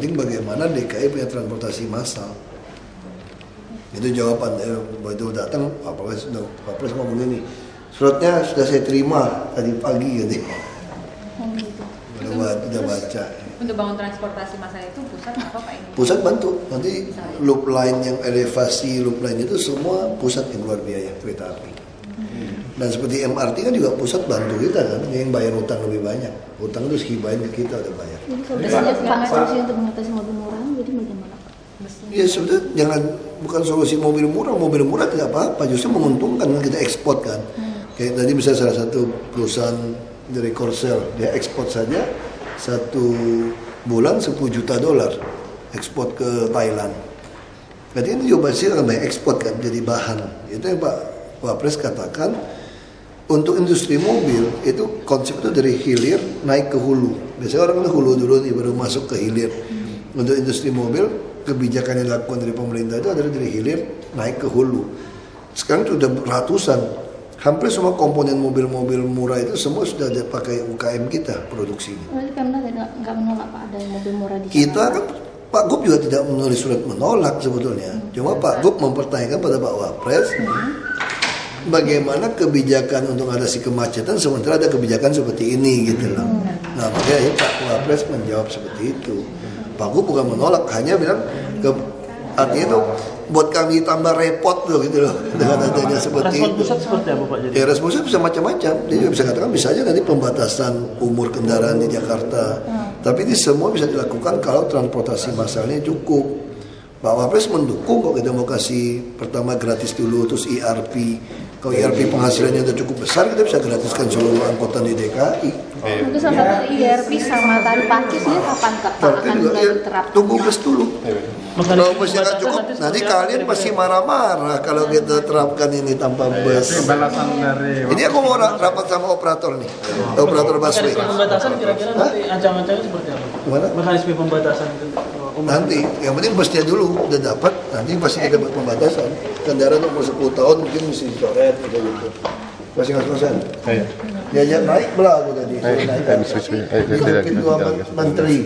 penting bagaimana DKI punya transportasi massal. Itu jawaban begitu datang Pak Pres ngomong gini, suratnya sudah saya terima tadi pagi gitu. Udah baca. Untuk bangun transportasi massal itu pusat apa Pak ini? Pusat bantu. Nanti loop line yang elevasi loop line itu semua pusat yang keluar biaya kereta api. Dan seperti MRT kan juga pusat bantu kita kan, yang bayar utang lebih banyak. Utang itu hibahin ke kita udah bayar. Jadi Pak solusi untuk mengatasi mobil murah, jadi bagaimana Pak? Ya sebenarnya jangan, bukan solusi mobil murah tidak apa-apa, justru menguntungkan kan kita ekspor kan. Kayak tadi misalnya salah satu perusahaan dari Korsel, dia ekspor saja 1 bulan $10 juta ekspor ke Thailand. Berarti ini juga sih akan banyak ekspor kan, jadi bahan. Itu yang Pak Pres katakan, untuk industri mobil itu konsep itu dari hilir naik ke hulu. Biasanya orang ke hulu dulu nih baru masuk ke hilir. Untuk industri mobil kebijakan yang dilakukan dari pemerintah itu adalah dari hilir naik ke hulu. Sekarang sudah ratusan, hampir semua komponen mobil-mobil murah itu semua sudah pakai UKM kita produksinya. Berarti Pemda nggak menolak Pak ada mobil murah di sana? Kita kan Pak Gub juga tidak menulis surat menolak sebetulnya. Cuma Pak Gub mempertanyakan pada Pak Wapres bagaimana kebijakan untuk mengatasi kemacetan sementara ada kebijakan seperti ini gitu loh. Nah makanya Pak Wapres menjawab seperti itu. Pak Gub bukan menolak, hanya bilang artinya itu buat kami tambah repot loh gitu loh dengan adanya seperti respon itu. Pusat seperti apa Pak? Jadi? Ya respon pusat bisa macam-macam. Dia juga bisa katakan bisa aja nanti pembatasan umur kendaraan di Jakarta. Tapi ini semua bisa dilakukan kalau transportasi massalnya cukup. Pak Wapres mendukung kok kita mau kasih pertama gratis dulu, terus IRP. Kalau IRP penghasilannya udah cukup besar, kita bisa gratiskan seluruh angkutan di DKI. Untuk salah satu IRP sama tarif parkir ini kapan Pak akan mulai diterapkan? Tunggu bus dulu. Kalau busnya nggak cukup, nanti kalian pasti marah-marah kalau kita terapkan ini tanpa bus. Balasan dari. Ini aku mau rapat sama operator nih, operator busway. Mekanisme pembatasan kira-kira nanti ancang-ancangnya seperti apa? Gimana? Mekanisme pembatasan itu. Nanti, yang penting busnya dulu udah dapat, nanti pasti kita buat pembatasan. Kendaraan umur 10 tahun mungkin mesti dicoret gitu. Masih ngos-ngosan. Diajak naik belah aku tadi. Naik menteri.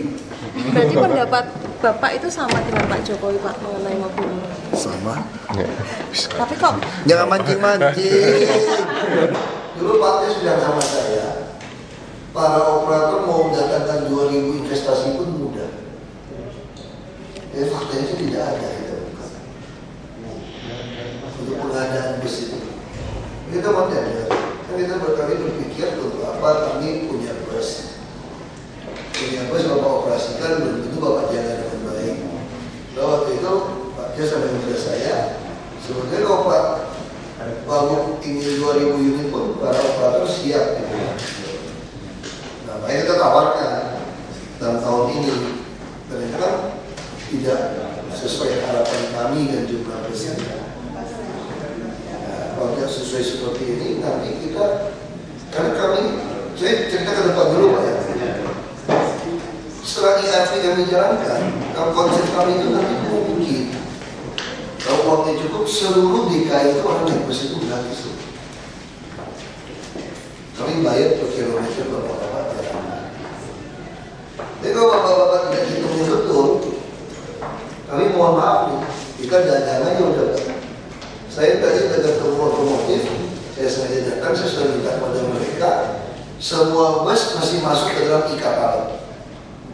Berarti pendapat Bapak itu sama dengan Pak Jokowi Pak mengenai mobil ini? Sama. Tapi kok Jangan mancing-mancing. Dulu Pak Tes bilang sama saya, para operator mau mendatangkan 2.000 investasi pun mudah. Faktanya itu tidak ada kita bukan. Untuk pengadaan bus itu. Kita mau ada. Kita berkali berpikir untuk apa kami punya bus. Punya bus Bapak operasikan belum tentu Bapak jalan dengan baik. Lalu waktu itu Pak Jas sampai kepada saya, sebetulnya kalau Pak Wagub ingin 2.000 unit pun para operator siap. Nah, makanya kita tawarkan dalam tahun ini. Ternyata tidak sesuai harapan kami dan jumlah busnya. Kalau tidak sesuai seperti ini, nanti kita, karena kami, saya cerita ke depan dulu Pak ya. Setelah IRP kami jalankan, kalau konsep kami itu nanti mungkin kalau uangnya cukup, seluruh DKI itu orang naik bus itu gratis. Kami bayar per kilometer berapa jalan. Jadi kalau bapak-bapak tidak hitung betul, kami mohon maaf nih, kita dagangannya udah. Saya tadi datang ke otomotif, saya sengaja datang, saya sudah minta kepada mereka, semua bus masih masuk ke dalam e-katalog.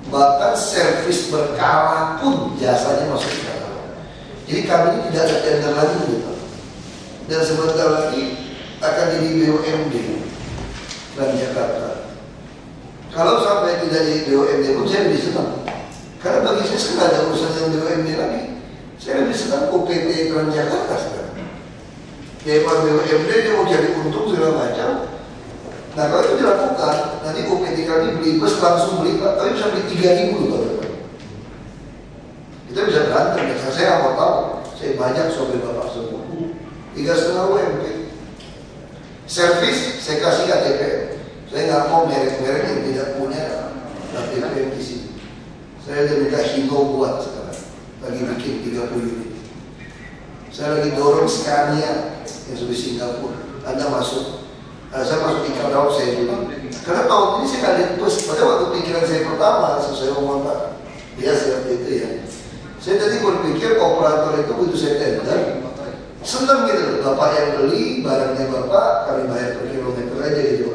Bahkan servis berkala pun jasanya masuk ke katalog. Jadi kami ini tidak ada tender lagi gitu. Dan sebentar lagi akan jadi BUMD Transjakarta. Kalau sampai tidak jadi BUMD pun saya lebih senang. Karena bagi saya sekarang ada urusan yang BUMD lagi. Saya lebih senang UPT Transjakarta sekarang. Daripada BUMD dia mau cari untung segala macam. Nah kalau itu dilakukan, nanti UPT kami beli bus langsung beli, tapi bisa beli 3.000 loh. Kita bisa berantem ya, saya mau tahu, saya banyak sopir bapak semua. 3,5 UMP. Servis saya kasih KTP. Saya nggak mau merek-merek yang tidak punya KTP di sini. Saya udah minta Hino buat sekarang, lagi bikin 30 unit. Saya lagi dorong Scania yang sudah Singapura, Anda masuk. Saya masuk di kanal saya dulu. Karena tahun ini saya nggak lihat bus. Pada waktu pikiran saya pertama, sesuai omongan Pak, dia seperti itu ya. Saya tadi berpikir operator itu begitu saya tender, senang gitu, bapak yang beli barangnya bapak, kami bayar per kilometer aja gitu.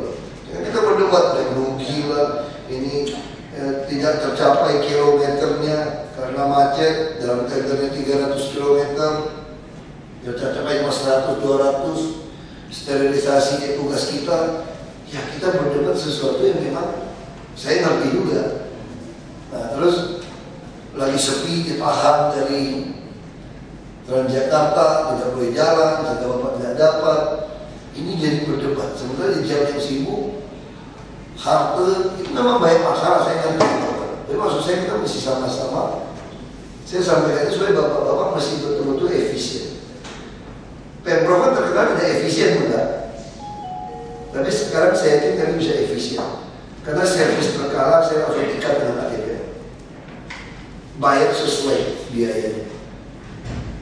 Ya, kita berdebat, rugi lah, ini tidak tercapai kilometernya karena macet, dalam tendernya 300 kilometer, ya tercapai cuma 100, 200, sterilisasi tugas kita. Ya kita berdebat sesuatu yang memang saya ngerti juga. Nah terus lagi sepi, ditahan dari Transjakarta, tidak boleh jalan, kata bapak tidak dapat. Ini jadi berdebat. Sebenarnya di jam yang sibuk, halte itu memang banyak masalah, saya ngerti. Tapi maksud saya kita mesti sama-sama. Saya sampaikan itu supaya bapak-bapak mesti betul-betul efisien. Pemprov kan terkenal tidak efisien, bukan? Tapi sekarang saya yakin kami bisa efisien. Karena servis berkala saya langsung ikat dengan ATPM. Bayar sesuai biayanya.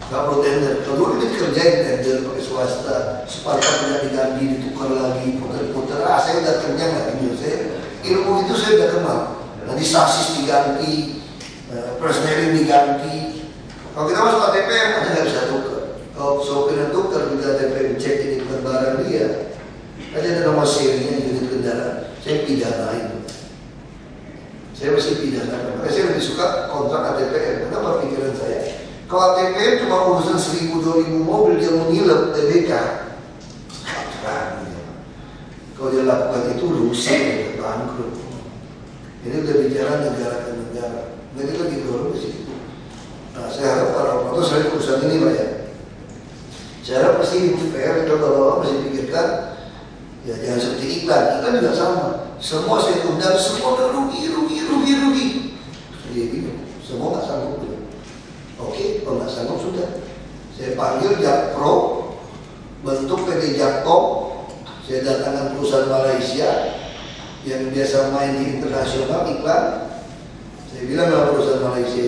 Gak perlu tender. Kalau kita kerjain tender pakai swasta, Sparta tidak diganti, ditukar lagi, putar-putar. Saya udah kenyang lagi. Ilmu itu saya udah kenal. Nanti sasis diganti, persneling diganti. Kalau kita masuk ATPM, ada nggak bisa tukar. Kalau sopir tukar, kita ATPM cek ini bukan barang dia. Ada nomor serinya unit kendaraan, saya pidanain. Saya masih pidanakan. Makanya saya lebih suka kontrak ATPM. Kenapa pikiran saya? Kalau ATPM cuma urusan 1000-2000 mobil dia menghilap TBK, kalau dia lakukan itu rusak, bangkrut. Ini udah bicara negara ke negara. Nah kita didorong ke situ. Nah saya harap para operator saya urusan ini lah ya. Saya harap pasti fair, kalau masih pikirkan. Ya jangan seperti iklan juga sama. Semua saya undang, semua rugi. Jadi bingung, semua nggak sanggup. Oke, kalau nggak sanggup sudah. Saya panggil Jakpro, bentuk PT Jaktom. Saya datangkan perusahaan Malaysia yang biasa main di internasional iklan. Saya bilang sama perusahaan Malaysia,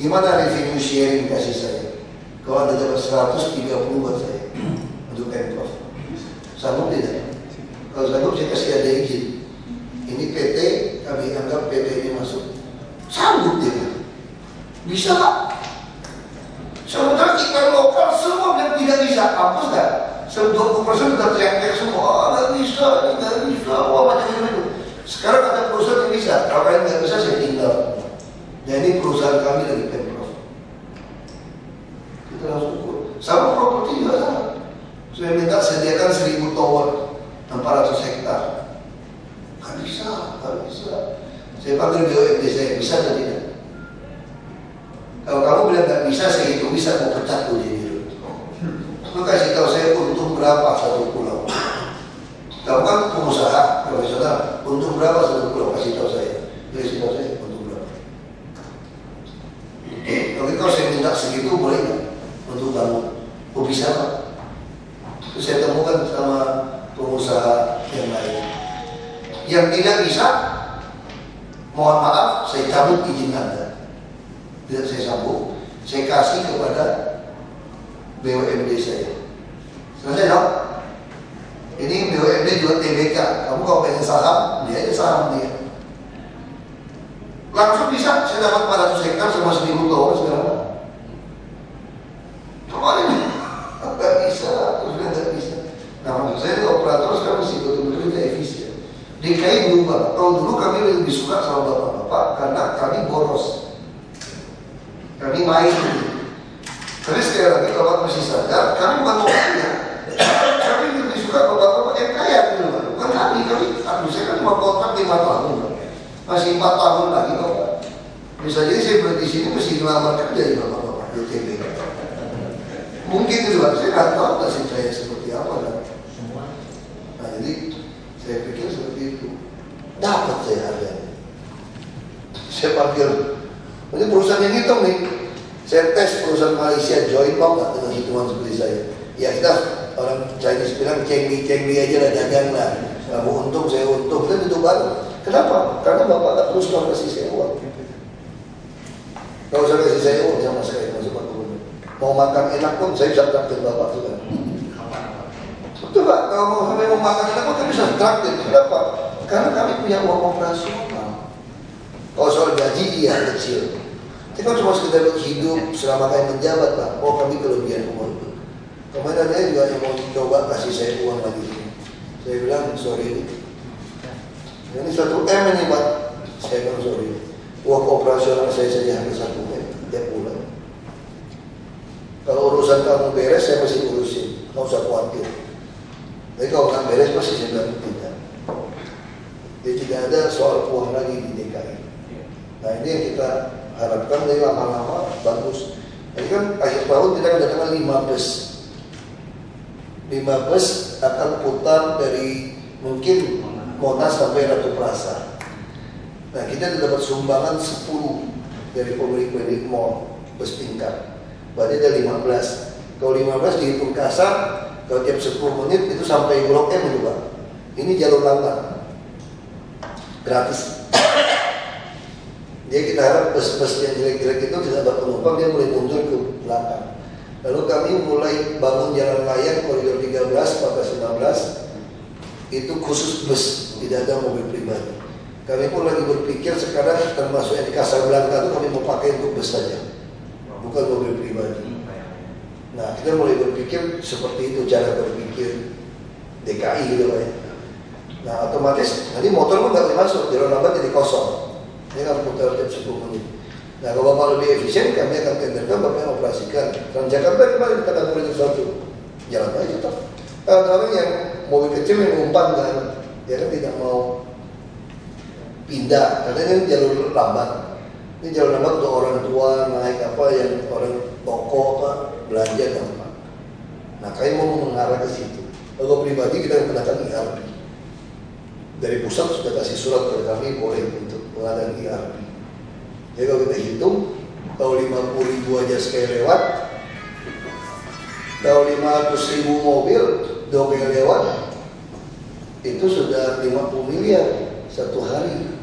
gimana revenue sharing kasih saya? Kalau ada dapat 130 buat saya untuk Pemprov. Sanggup tidak? Kalau sanggup saya kasih ada izin. Ini PT, kami anggap PT ini masuk. Sanggup tidak? Bisa Pak? Sementara iklan lokal semua bilang tidak bisa. Hapus gak? 20% sudah teriak-teriak semua. Oh nggak bisa, ini nggak bisa. Wah macam-macam itu. Sekarang ada perusahaan yang bisa. Kalau kalian nggak bisa saya tinggal. Jadi perusahaan kami dari Pemprov. Kita langsung ukur. Sama properti juga sama. Saya minta sediakan 1000 tower 400 hektar. Gak bisa. Saya panggil BUMD saya, bisa atau tidak? Kalau kamu bilang gak bisa, saya itu bisa, mau pecat tuh jadi. Lu kasih tahu saya untung berapa satu pulau. Kamu kan pengusaha profesional, untung berapa satu pulau, kasih tahu saya. Kasih tahu saya untung berapa. Tapi kalau saya minta segitu boleh nggak untuk bangun? Oh bisa Pak. Terus saya temukan sama pengusaha yang lain. Yang tidak bisa, mohon maaf, saya cabut izin Anda. Tidak saya sambung, saya kasih kepada BUMD saya. Selesai dong? Ini BUMD juga TBK. Kamu kalau pengen saham, dia aja saham dia. Langsung bisa, saya dapat 400 hektar sama 1000 tower sekarang. Kemarin nggak bisa, terus nggak bisa. Nah maksud saya operator sekarang mesti betul-betul kita efisien. DKI berubah. Kalau dulu kami lebih suka sama bapak-bapak karena kami boros, kami main. Tapi sekali lagi kalau masih sadar, kami bukan mau kaya. Kami lebih suka bapak-bapak yang kaya gitu loh. Bukan kami saya kan cuma kontrak 5 tahun, masih 4 tahun lagi bapak. Bisa jadi saya berhenti di sini mesti ngelamar kerja di bapak-bapak di TBK. Mungkin itu Pak, saya nggak tahu nasib saya seperti apa kan. Nah jadi saya pikir seperti itu. Dapat saya harganya. Saya panggil, ini perusahaan yang hitung nih. Saya tes perusahaan Malaysia join mau nggak dengan hitungan seperti saya. Ya kita orang Chinese bilang cengli aja lah, dagang lah. Kamu untung, saya untung. Kita itu baru. Kenapa? Karena bapak tak terus kalau kasih saya uang. Kalau saya kasih saya uang sama saya masuk aku. Mau makan enak pun saya bisa traktir bapak juga. Betul Pak, kalau mau makan enak pun kami bisa traktir. Kenapa? Karena kami punya uang operasional. Kalau soal gaji iya kecil. Tapi kan cuma sekedar hidup selama kalian menjabat Pak. Oh kami kelebihan uang. Kemarin ada juga yang mau coba kasih saya uang lagi. Saya bilang sorry. Ini 1 M ini Pak. Saya bilang sorry. Uang operasional saya saja hampir 1 M tiap bulan. Kalau urusan kamu beres saya masih urusin. Nggak usah khawatir. Tapi kalau nggak beres pasti saya bilang tidak. Jadi tidak ada soal uang lagi di DKI. Nah ini yang kita harapkan dari lama-lama bagus. Jadi kan akhir tahun kita kedatangan 5 bus. 5 bus akan putar dari mungkin Monas sampai Ratu Plaza. Nah kita dapat sumbangan 10 dari pemilik mall bus tingkat. Berarti ada 15. Kalau 15 dihitung kasar, kalau tiap 10 menit itu sampai Blok M itu Pak. Ini jalur lambat, gratis. Jadi kita harap bus-bus yang jelek-jelek itu tidak ada penumpang, dia mulai mundur ke belakang. Lalu kami mulai bangun jalan layang koridor 13, 14, 15 itu khusus bus, tidak ada mobil pribadi. Kami pun lagi berpikir sekarang termasuk yang di Casablanca itu kami mau pakai untuk bus saja, bukan mobil pribadi. Nah kita mulai berpikir seperti itu cara berpikir DKI gitu Pak ya. Nah otomatis nanti motor pun nggak boleh masuk, jalan lambat jadi kosong. Ini akan putar tiap 10 menit. Nah kalau Bapak lebih efisien, kami akan tenderkan Bapak yang operasikan. Transjakarta kemarin kita akan mulai sesuatu, jalan aja tetap. Kalau yang mobil kecil yang umpan kan, dia kan tidak mau pindah, karena ini jalur lambat. Ini jalur lambat untuk orang tua naik apa yang orang toko apa belanja gampang. Nah kami mau mengarah ke situ. Kalau pribadi kita akan kenakan IRP. Dari pusat sudah kasih surat ke kami boleh untuk mengadakan IRP. Jadi kalau kita hitung, kalau 50.000 aja sekali lewat, kalau 500.000 mobil 2 kali lewat, itu sudah 50 miliar satu hari.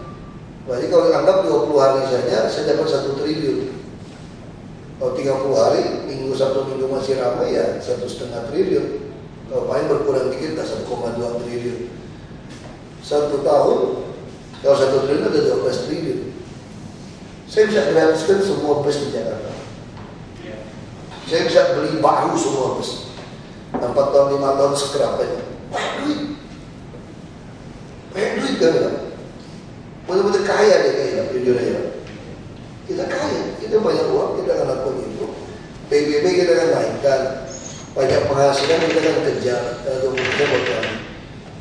Berarti kalau dianggap 20 hari saja, saya dapat 1 triliun. Kalau 30 hari, minggu 1 minggu masih ramai ya 1,5 triliun. Kalau paling berkurang dikit, 1,2 triliun. 1 tahun, kalau 1 triliun ada 12 triliun. Saya bisa gratiskan semua bus di Jakarta. Saya bisa beli baru semua bus. 4 tahun, 5 tahun scrap aja. Banyak duit kan ya? Betul-betul kaya deh kayaknya, jujur aja. Kita kaya, kita banyak uang, kita akan lakukan itu. PBB kita akan naikkan. Pajak penghasilan kita akan kejar. Atau kita buat kami.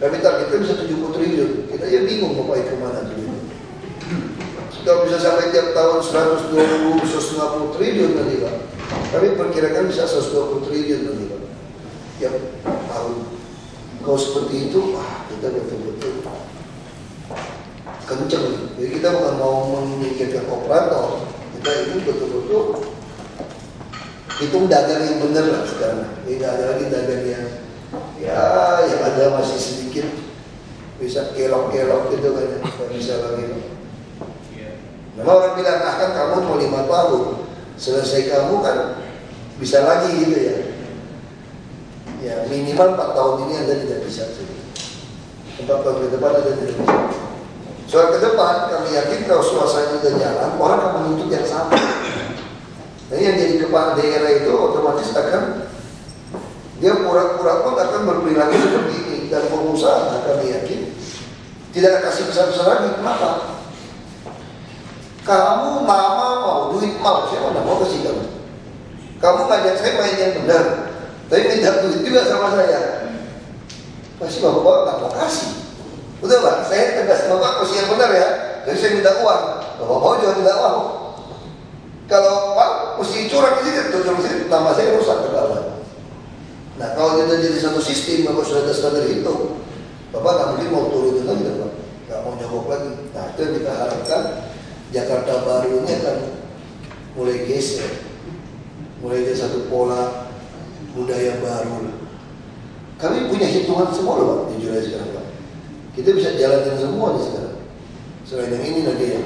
Kami targetnya bisa 70 triliun. Kita aja bingung mau pakai kemana triliun. Kalau bisa sampai tiap tahun 120, 150 triliun nanti Pak. Kami perkirakan bisa 120 triliun nanti Pak. Tiap tahun. Kalau seperti itu, wah kita betul-betul kenceng. Jadi kita bukan mau memikirkan operator. Kita ini betul-betul hitung dagang yang benar lah sekarang. Tidak ada lagi dagang yang yang ada masih sedikit bisa kelok-kelok gitu kan, tidak bisa lagi. Memang orang bilang kan kamu mau 5 tahun, selesai kamu kan bisa lagi gitu ya. Ya minimal 4 tahun ini Anda tidak bisa. 4 tahun ke depan Anda tidak bisa. Soal ke depan kami yakin kalau suasana sudah jalan, orang akan menuntut yang sama. Nah yang jadi kepala daerah itu otomatis akan dia pura-pura pun akan berperilaku seperti ini. Dan pengusaha kami yakin tidak akan kasih besar-besar lagi. Kenapa? Kamu mama mau, duit mau, saya mana mau kasih kamu. Kamu ngajak saya main yang benar, tapi minta duit juga sama saya. Pasti bapak nggak mau kasih. Udah Pak, saya tegas bapak kasih yang benar ya. Jadi saya minta uang, bapak mau juga minta uang. Kalau Pak mesti curang di sini, nama saya rusak ke bawah. Nah kalau kita jadi satu sistem, bapak sudah ada standar hitung, bapak nggak mungkin mau turunin lagi, Pak. Nggak mau nyogok lagi. Nah itu yang kita harapkan. Jakarta baru ini akan mulai geser, mulai dari satu pola budaya baru. Kami punya hitungan semua loh Pak, jujur aja sekarang Pak. Kita bisa jalanin semua nih sekarang. Selain yang ini nanti ya.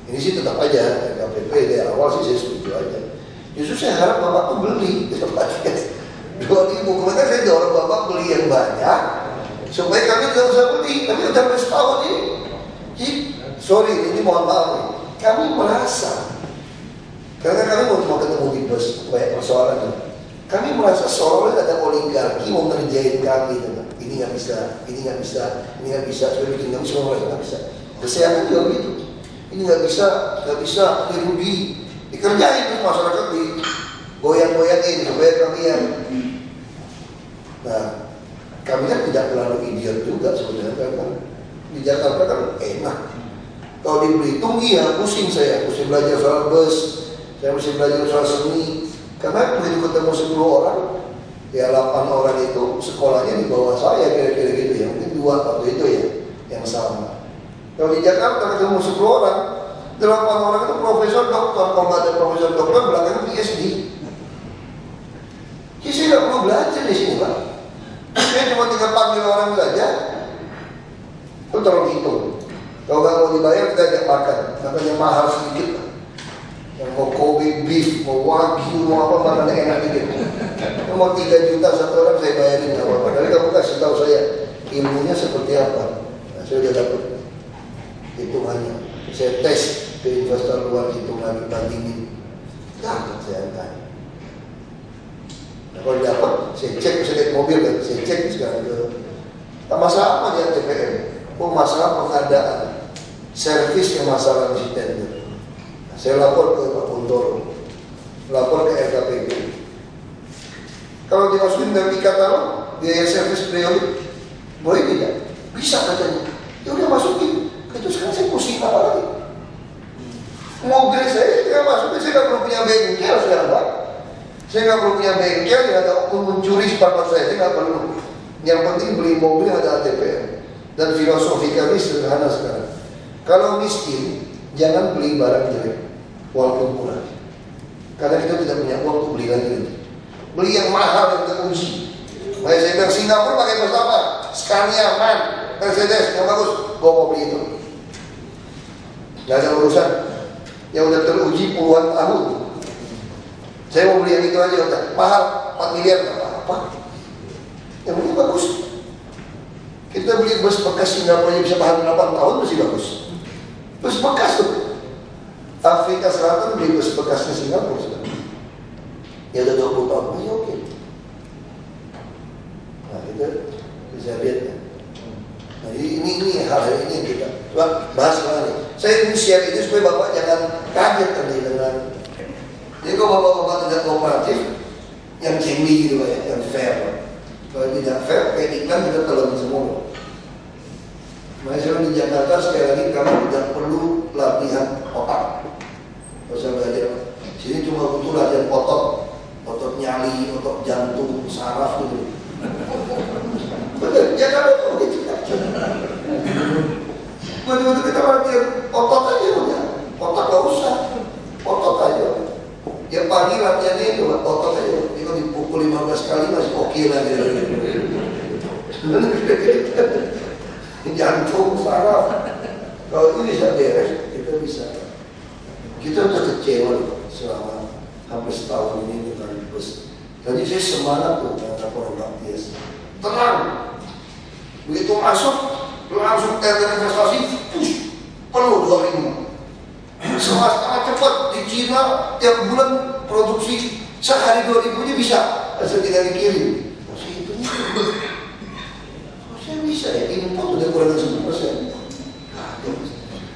Ini sih tetap aja, KPP dari awal sih saya setuju aja. Justru saya harap Bapak tuh beli, 2.000, kemarin saya dorong Bapak beli yang banyak, supaya kami tidak usah beli, tapi udah sampai setahun ini. Jadi sorry, ini mohon maaf nih. Kami merasa, karena kami mau cuma ketemu di bus, banyak persoalan tuh. Kami merasa seolah-olah ada oligarki mau ngerjain kami, teman. Ini nggak bisa, ini nggak bisa, ini nggak bisa, sudah bikin kami semua merasa nggak bisa. Kesehatan juga begitu. Ini nggak bisa, ini rugi. Dikerjain terus masyarakat di goyang-goyangin supaya kami yang. Nah, kami kan tidak terlalu idiot juga sebenarnya kan. Di Jakarta kan enak. Kalau di Belitung iya pusing saya, pusing belajar soal bus, saya mesti belajar soal seni. Karena begitu ketemu 10 orang, ya 8 orang itu sekolahnya di bawah saya kira-kira gitu ya, mungkin 2 waktu itu ya yang sama. Kalau di Jakarta ketemu 10 orang, 8 orang itu profesor doktor, kalau nggak ada profesor doktor belakangnya PhD. Jadi saya nggak perlu belajar di sini Pak. Saya cuma tinggal panggil orang saja. Itu tolong hitung. Kalau nggak mau dibayar kita ajak makan, makanya mahal sedikit. Yang mau Kobe beef, mau Wagyu, mau apa makan enak dikit. Mau 3 juta satu orang saya bayarin nggak apa-apa. Tapi kamu kasih tahu saya ilmunya seperti apa. Nah, saya udah dapat hitungannya. Saya tes ke investor luar hitungan bandingin. Dapat saya tanya. Nah, kalau dapat, saya cek, saya lihat mobil kan, saya cek sekarang ke. Tak masalah apa dia TPM? Oh masalah pengadaan, servis yang masalah di tender. Nah, saya lapor ke Pak Kuntoro, lapor ke RKPP. Kalau dimasukin dari katalog biaya servis beliau, boleh tidak? Bisa katanya. Ya udah masukin. Itu sekarang saya pusing apa lagi? Mobil saya nggak masukin, saya nggak perlu punya bengkel sekarang Pak. Saya nggak perlu punya bengkel, nggak ada oknum mencuri spare saya nggak perlu. Yang penting beli mobil ada ATPM. Dan filosofi kami sederhana sekarang. Kalau miskin, jangan beli barang jelek, walaupun murah. Karena kita tidak punya uang untuk beli lagi. Beli yang mahal yang teruji. Makanya saya bilang Singapura pakai bus apa? Scania, MAN, Mercedes yang bagus. Gua mau beli itu. Gak ada urusan. Yang udah teruji puluhan tahun. Saya mau beli yang itu aja udah mahal 4 miliar nggak apa-apa. Yang penting bagus. Kita beli bus bekas Singapura bisa tahan 8 tahun masih bagus. Bus bekas tuh. Afrika Selatan beli bus bekasnya Singapura sudah. Ya udah 20 tahun masih oke. Nah itu bisa lihat ya. Nah ini hal-hal ini yang kita bahas lagi. Saya ingin share ini supaya Bapak jangan kaget tadi dengan. Jadi kalau Bapak-Bapak tidak kooperatif, yang jeli gitu ya, yang fair. Kalau tidak fair, kayak iklan kita telan semua. Makanya di Jakarta sekali lagi kami tidak perlu latihan otak. Kalau saya belajar, sini cuma butuh latihan otot nyali, otot jantung, saraf gitu. Betul, Jakarta itu begitu. Betul-betul kita latihan otot aja udah, otak nggak usah, otot aja. Ya pagi latihannya itu otot aja. Kalau dipukul 15 kali masih oke lagi. Jantung, saraf. Kalau itu bisa beres, kita bisa. Kita udah kecewa selama hampir setahun ini dengan bus. Jadi saya semangat tuh dengan laporan Bias. Tenang. Begitu masuk, langsung tender investasi, push, penuh 2.000. Setengah cepat di Cina tiap bulan produksi sehari 2.000 bisa, asal tinggal dikirim. Masih itu saya bisa ya, import udah kurang 10%.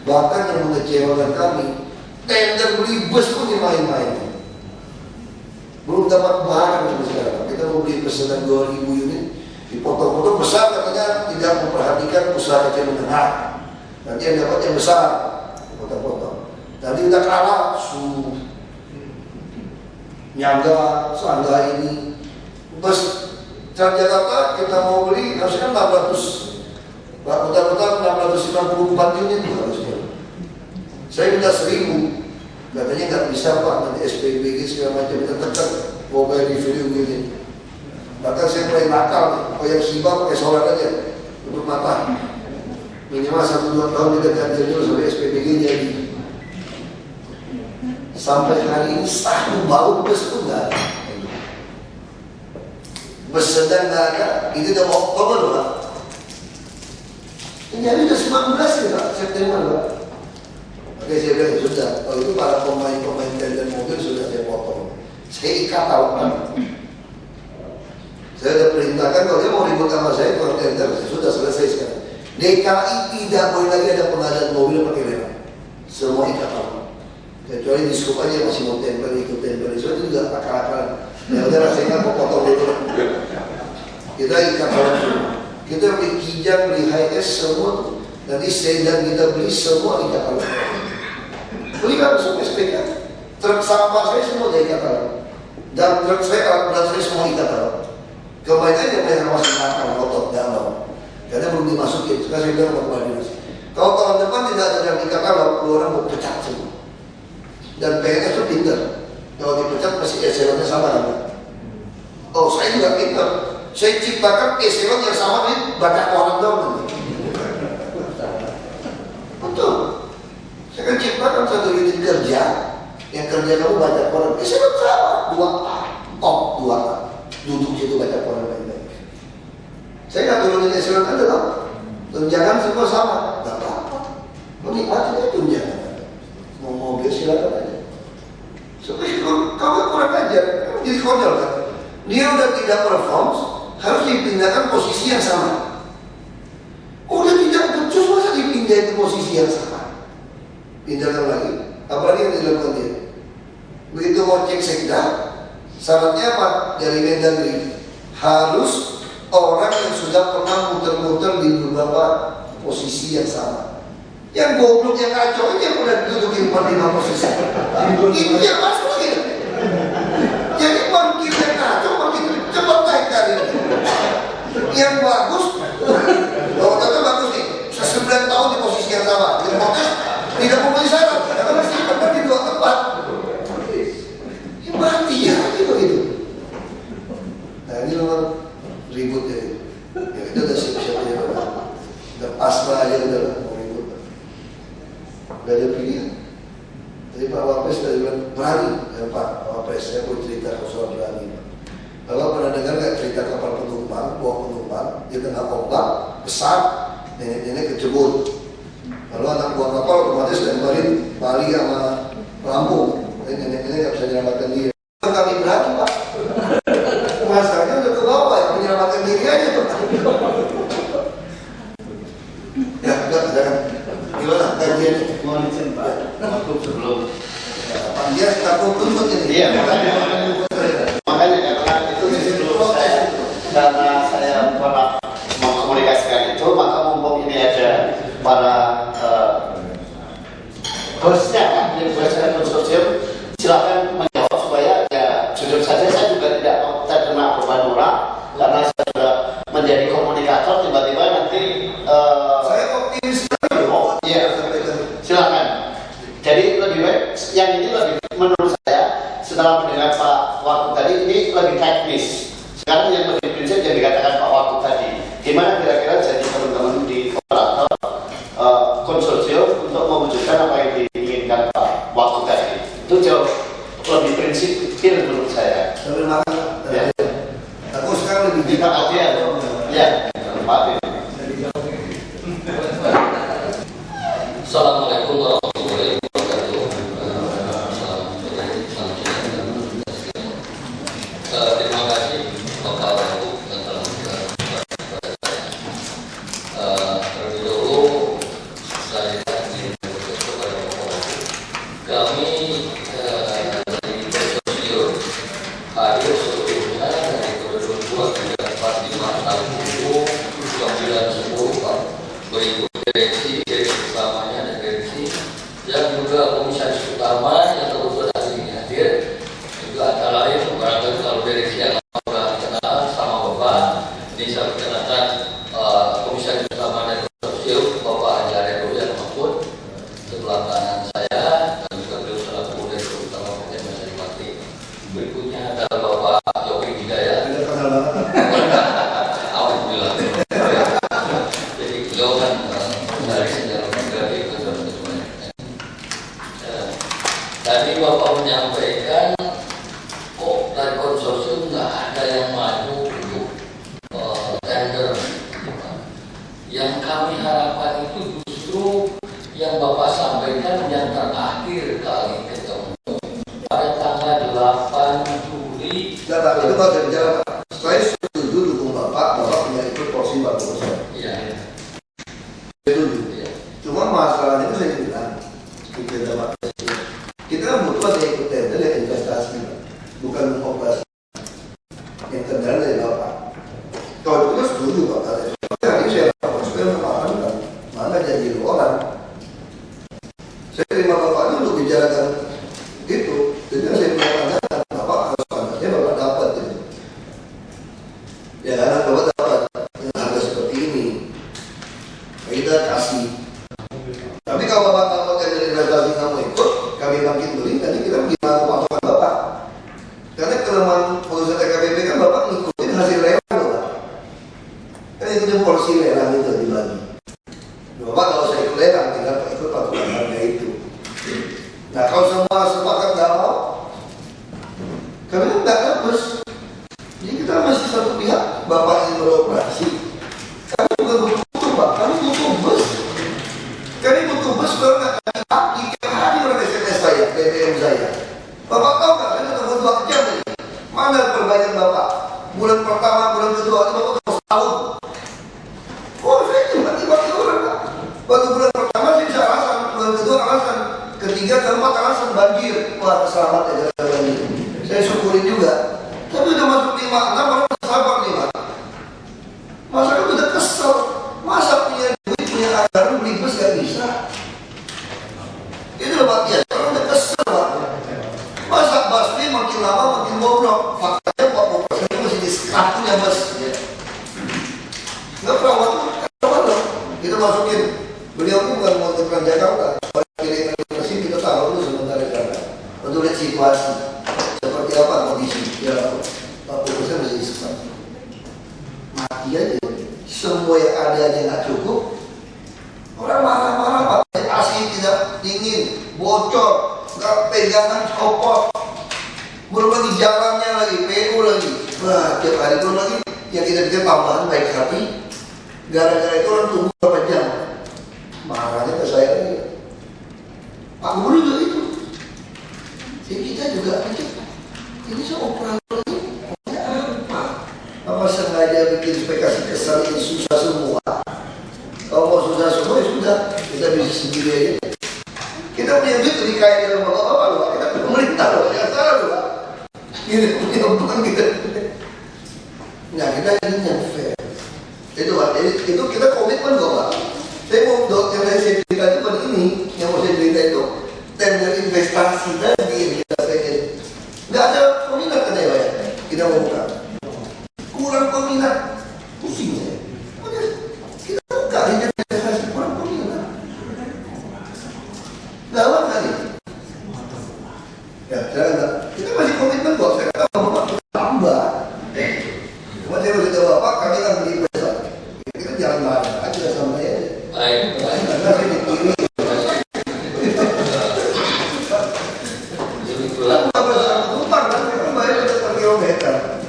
Bahkan yang mengecewakan kami, tender beli bus pun dimain-main. Belum dapat barang sampai sekarang. Kita mau beli pesanan 2.000 unit, dipotong-potong besar katanya tidak memperhatikan usaha kecil menengah. Nanti yang dapat yang besar, potong-potong. Tadi udah kalah, nyangga, sangga ini. Bus Transjakarta kita mau beli harusnya 600. Kota-kota 694 unit harusnya. Saya minta 1.000. Katanya nggak bisa Pak, nanti SPBG segala macam kita tekan mau bayar review gini. Bahkan saya mulai nakal, oh yang Siba pakai solar aja untuk mata. Minimal 1-2 tahun kita ganti dulu sampai SPBG jadi. Sampai hari ini satu bau bus pun nggak ada. Bus sedang nggak ada, itu udah Oktober Pak. Ini udah 19 ya Pak, September Pak. Oke, saya bilang sudah. Kalau itu para pemain tender mobil sudah saya potong. Saya ikat tawaran. Saya sudah perintahkan kalau dia mau ribut sama saya kalau tender, sudah selesai sekarang. DKI tidak boleh lagi ada pengadaan mobil pakai merah. Semua ikat tawaran. Kecuali di skup aja masih mau tempel, ikut tempel. So itu juga akal-akalan. Ya udah rasanya mau potong dulu. Kita ikat tawaran semua. Kita beli Kijang, beli HS semua. Nanti sedan kita beli semua ikat tawaran. Beli langsung SPK. Truk sampah saya semua dari ikat tawaran. Dan truk saya, alat berat saya semua ikat tawaran. Kebanyakan yang masih nakal, kotor, dalam. Karena belum dimasukin. Sekarang saya bilang kepada dinas. Kalau tahun depan tidak ada yang ikat tawaran, orang mau pecat semua. Dan PNS itu pintar. Kalau dipecat masih eselonnya sama kan? Oh, saya juga pintar. Saya ciptakan eselon yang sama nih, baca koran dong nanti. Betul. Saya kan ciptakan satu unit kerja yang kerja kamu baca koran. Eselon sama, 2A, top 2A. Duduk situ baca koran baik-baik. Saya nggak turunin eselon Anda loh. Tunjangan semua sama, nggak apa-apa. Menikmati aja tunjangan. Mau mobil silakan aja. Seperti kalau kurang ajar, jadi konyol kan. Dia udah tidak perform, harus dipindahkan posisi yang sama. Udah tidak becus, masa dipindahin ke posisi yang sama? Pindahkan lagi. Apalagi yang dilakukan dia? Begitu mau cek sekda, syaratnya apa? Dari Mendagri harus orang yang sudah pernah muter-muter di beberapa posisi yang sama. Yang goblok yang kacau ini yang udah dudukin 45 posisi. Itu yang masukin. Jadi makin yang kacau makin cepat naik kali ini. Yang bagus, kalau kata bagus nih, 9 tahun di posisi yang sama. Jadi protes tidak memenuhi syarat. Karena masih pernah di 2 tempat. Ya mati ya aja begitu. Nah ini memang ribut ya. Ya kita udah siap-siap aja. Udah pasrah aja udah. Gak ada pilihan. Jadi Pak Wapres tadi bilang berani, ya Pak Wapres saya mau cerita soal berani. Bapak pernah dengar nggak cerita kapal penumpang, bawa penumpang di tengah ombak besar, nenek-nenek kecebur. Lalu anak buah kapal otomatis lemparin Bali sama Lampung. Nenek-nenek nggak bisa menyelamatkan diri. Kami berani Pak. Masalahnya udah ke bawah ya, menyelamatkan diri aja Pak. Ya jangan. Gimana kajian? Mohon izin Pak, waktu sebelum Dia takut tuntut ini. Iya, makanya karena itu sebelum karena saya pernah mengkomunikasikan itu, maka mumpung ini ada para hostnya kan, yang berdasarkan konsorsium, silakan menjawab supaya ya jujur saja saya juga tidak mau terkena beban moral karena saya sudah menjadi komunikator tiba-tiba nanti saya optimis. Iya, silakan. Jadi lebih baik, yang ini lebih menurut saya setelah mendengar Pak Waktu tadi ini lebih teknis. Sekarang yang lebih prinsip yang dikatakan Pak Waktu tadi, gimana kira-kira jadi teman-teman di operator konsorsium untuk mewujudkan apa yang diinginkan Pak Waktu tadi. Itu jauh lebih prinsip menurut saya. Sambil makan. Ya. Aku sekarang lebih Kita ya, ya, Pak. Assalamualaikum warahmatullahi wabarakatuh. Terima kasih Bapak Waktu yang telah memberikan kepada saya. Terlebih dahulu saya ingin berterima kepada Bapak Waktu. Kami dari konsorsium hadir sebelumnya dari koridor 2, 3, 4, 5, 6, 7, 9, 10 berikut direksi utamanya dan direksi dan juga komisaris utama yang kebetulan hari ini hadir juga antara lain barangkali kalau direksi yang sudah kenal sama Bapak ini saya perkenalkan komisaris utama dari konsorsium Bapak Haji Arya Ruhyat Mahmud sebelah kanan saya dan juga beliau selaku direktur utama PT Mesari Mati. Berikutnya adalah Bapak Jokowi Hidayat. Alhamdulillah. Jadi beliau kan dari sejarah dari tadi Bapak menyampaikan kok dari konsorsium nggak ada yang maju untuk tender. Yang kami harapkan itu justru yang Bapak sampaikan yang Pak, itu kalau saya bicara Pak, saya setuju dukung Bapak punya ikut porsi 40%. Iya. Setuju. Iya. Cuma masalahnya itu saya bilang, kita kan butuh ada ikut tender yang investasi, bukan mengoperasi. Yang kendala dari Bapak. Kalau itu setuju Bapak. Hari ini saya lakukan supaya memaafkan, mana janji orang. Saya terima Bapaknya untuk bicarakan itu. Jadi saya bilang Bapak harus standarnya Bapak dapat itu. Ya karena Bapak dapat harga seperti ini. Kita kasih. Tapi kalau Bapak nggak mau tender investasi kamu ikut, kami makin beli, nanti kita gimana pasokan Bapak? Karena kelemahan pengusaha TKPP kan Bapak ngikutin hasil lelang Bapak. Kan ikutin porsi lelang itu dibagi. Bapak kalau saya ikut lelang, tinggal ikut patokan harga itu. Nah kalau semua sepakat nggak mau, kami kan nggak dapet. Jadi kita masih satu pihak, Bapak ingin beroperasi. Kami bukan butuh Pak, kami butuh bus. Kami butuh bus kalau nggak kami pagi, hari orang SMS saya, BBM saya. Bapak tahu nggak, saya udah butuh 2 jam ini. Mana perbaikan Bapak? Bulan pertama, bulan kedua, ini Bapak terus tahun. Oh saya cuma tiba-tiba orang Pak. Waktu bulan pertama saya bisa alasan, bulan kedua alasan, ketiga, keempat alasan banjir. Wah selamat ya jalan banjir. Saya syukurin juga. Tapi udah masuk 5, 6 orang sabar 5. Masyarakat udah kesel. Masa punya duit, punya anggaran beli bus gak bisa. Itu loh Pak Tias, orang udah kesel Pak. Masa busnya makin lama makin bobrok. Faktanya 40% masih di scrap punya bus. Nggak perawat dong. Kita masukin. Beliau itu bukan mau tekan Jakarta. Kalau kirim mesin kita taruh dulu sebentar di sana. Untuk lihat situasi. Seperti apa kondisi. Ya 40% masih di scrap. Mati aja. Semua yang ada aja nggak cukup. Orang marah-marah Pak. AC tidak dingin, bocor, nggak pegangan copot. Belum lagi jalannya lagi, PU lagi. Wah, tiap hari belum lagi yang kita pikir tambahan baik hati. Gara-gara itu orang tunggu berapa jam. Marahnya ke saya lagi. Pak Guru juga itu. Jadi kita juga ini operator ini apa? Apa sengaja bikin supaya kasih kesan ini susah semua? Kalau mau susah semua ya sudah, kita bisa sendiri aja. Kita punya duit lebih kaya dari bapak-bapak loh, kita pemerintah loh, jangan salah loh. Ini punya bukan kita. Nah kita ini yang fair. Itu Pak, jadi itu kita komitmen kok Pak. Saya mau yang saya cerita itu bukan ini, yang mau saya cerita itu tender investasi tadi yang kita pengen. Nggak ada peminat kan ya Pak ya? Kita mau buka. Kurang peminat, pusing saya. Kita buka investasi kurang peminat. Gawat kali. Ya, kita masih komitmen kok. Saya kata Bapak kita tambah. Cuma saya harus tahu Bapak, kami akan beli besar. Kita jangan marah aja sama saya. Baik. Karena saya dikiri.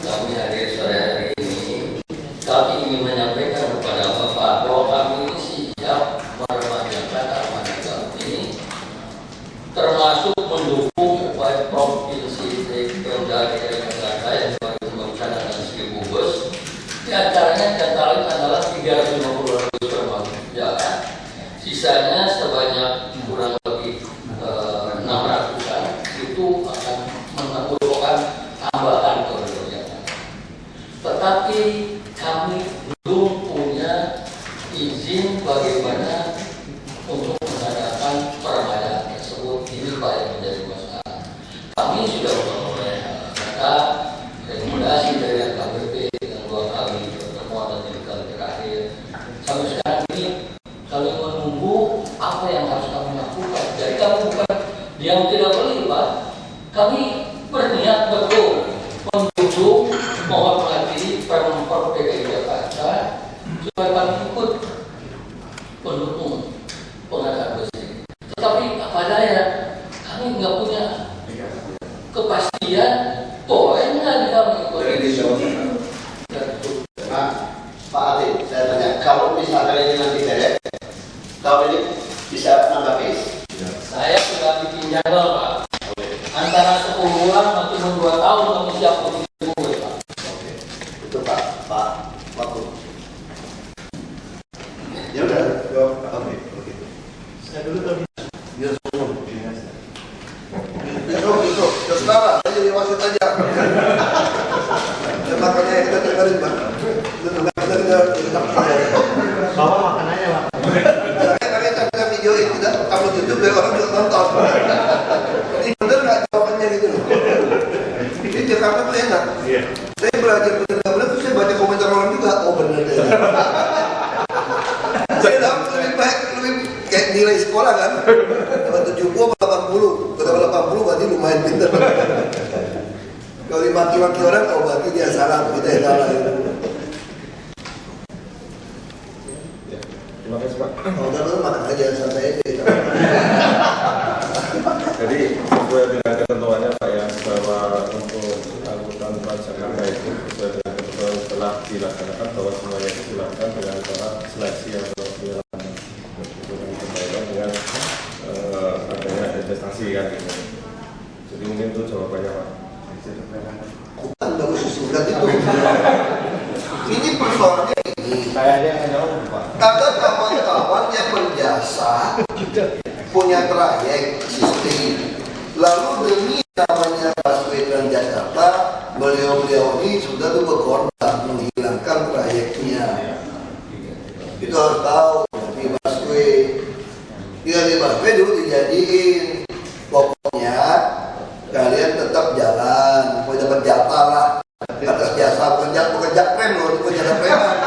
Kami hadir sore hari ini, kami ingin menyampaikan kepada Bapak bahwa kami ini siap meremajakan armada kami, termasuk mendukung upaya provinsi Pemda DKI Jakarta yang baru merencanakan 1000 bus. Di antaranya adalah 350 bus permajakan, sisanya sebanyak kurang lebih 600-an itu akan memerlukan tambahan keberpihakan. Tetapi kami belum punya izin bagaimana untuk mengadakan permajaan tersebut. Ini Pak yang menjadi masalah. Kami sudah memperoleh data rekomendasi dari LKPP yang 2 kali pertemuan dan 3 kali terakhir. Sampai sekarang ini kami menunggu apa yang harus kami lakukan. Jadi kami bukan yang tidak beli Pak. Kami berniat betul mendukung, menghormati Pemprov DKI Jakarta supaya kami ikut mendukung pengadaan bus ini. Tetapi apa daya, kami nggak punya kepastian poinnya di kami ikut. Pak Atin, saya tanya, kalau misalkan ini nanti beres, tahun ini bisa nambah case? Saya sudah bikin jadwal Pak. Antara 10 bulan maksimal 2 tahun kami siap untuk Bener nggak jawabannya gitu loh. Di Jakarta tuh enak. Saya belajar bener nggak bener, terus saya baca komentar orang juga. Oh bener deh. Saya dapat lebih baik, lebih kayak nilai sekolah kan. Dapat 70 atau 80. Kalau dapat 80 berarti lumayan pintar. Kalau dimaki-maki orang, oh berarti dia salah, kita yang salah. Terima kasih Pak. Oh kalau makan aja santai aja. Jadi sesuai dengan ketentuannya Pak ya, bahwa untuk angkutan Transjakarta itu sesuai dengan ketentuan telah dilaksanakan bahwa semuanya itu dilakukan dengan cara seleksi atau penilaian dengan adanya investasi kan gitu. Jadi mungkin itu jawabannya Pak. Bukan bagus susulan itu. Ini persoalannya ini. Kayaknya hanya Pak. Ada kawan-kawan yang berjasa punya trayek sistem. Lalu demi namanya busway Transjakarta, beliau-beliau ini sudah tuh berkorban menghilangkan trayeknya. Itu harus tahu di busway. Di busway dulu dijadiin. Pokoknya kalian tetap jalan, mau dapat jatah lah. Atas jasa bukan jakrem loh, bukan jatah preman.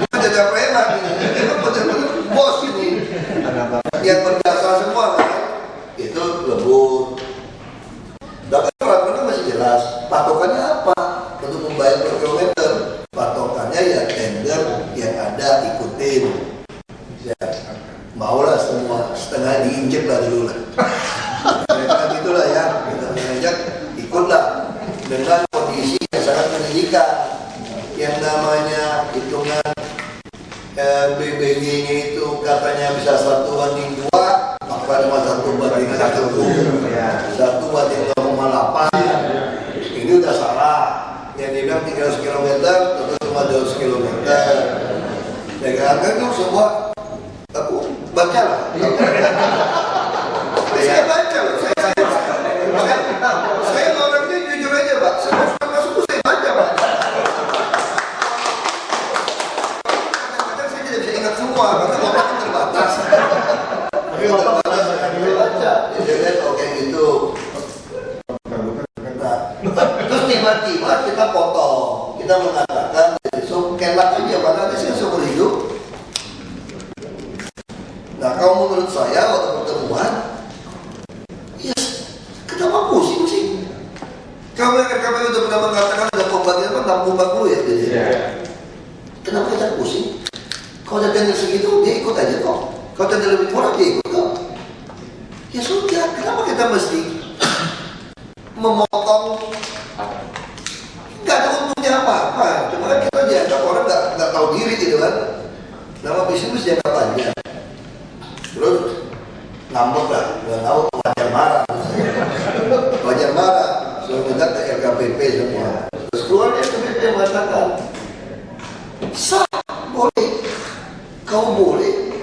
Bukan jatah preman ini. Itu benar-benar bos ini. Yang berjasa semua kan. Itu lembur. Dan peraturannya masih jelas. Patokannya apa? Untuk membayar per kilometer. Patokannya ya tender yang ada ikutin. Ya, maulah semua setengah diinjek lah dulu lah. Kan itulah ya. Kita mengajak ikutlah dengan kondisi yang sangat menyedihkan. Yang namanya hitungan BBG-nya itu katanya bisa 1:2, maka cuma 1:1, 1:0,8. Ini udah salah. Yang dibilang 300 km, tentu cuma 200 km. Ya karena itu semua aku baca lah. Saya baca loh. Saya orangnya jujur aja Pak. Semua masuk saya baca Pak. Saya tidak bisa ingat semua karena otaknya terbatas. Saya baca. Jadi lihat oke gitu. Nah, terus tiba-tiba kita potong. Kita mengatakan so kelak aja Pak. Nanti saya seumur hidup. Nah kalau menurut saya waktu pertemuan, ya kenapa pusing sih? Kalau RKPU sudah pernah mengatakan ada pembagian apa 60-40 ya jadi. Kenapa kita pusing? Kalau ada tender segitu dia ikut aja kok. Kalau tender lebih murah dia ikut kok. Ya sudah, kenapa kita mesti memotong? Nggak ada untungnya apa-apa. Cuma kan kita dianggap orang nggak tahu diri gitu kan. Nama bisnis dianggap aja. Terus ngambek lah, nggak tahu wajar marah. Wajar marah, suruh minta ke LKPP semua. Terus keluarnya LKPP mengatakan, sah, boleh, kau boleh.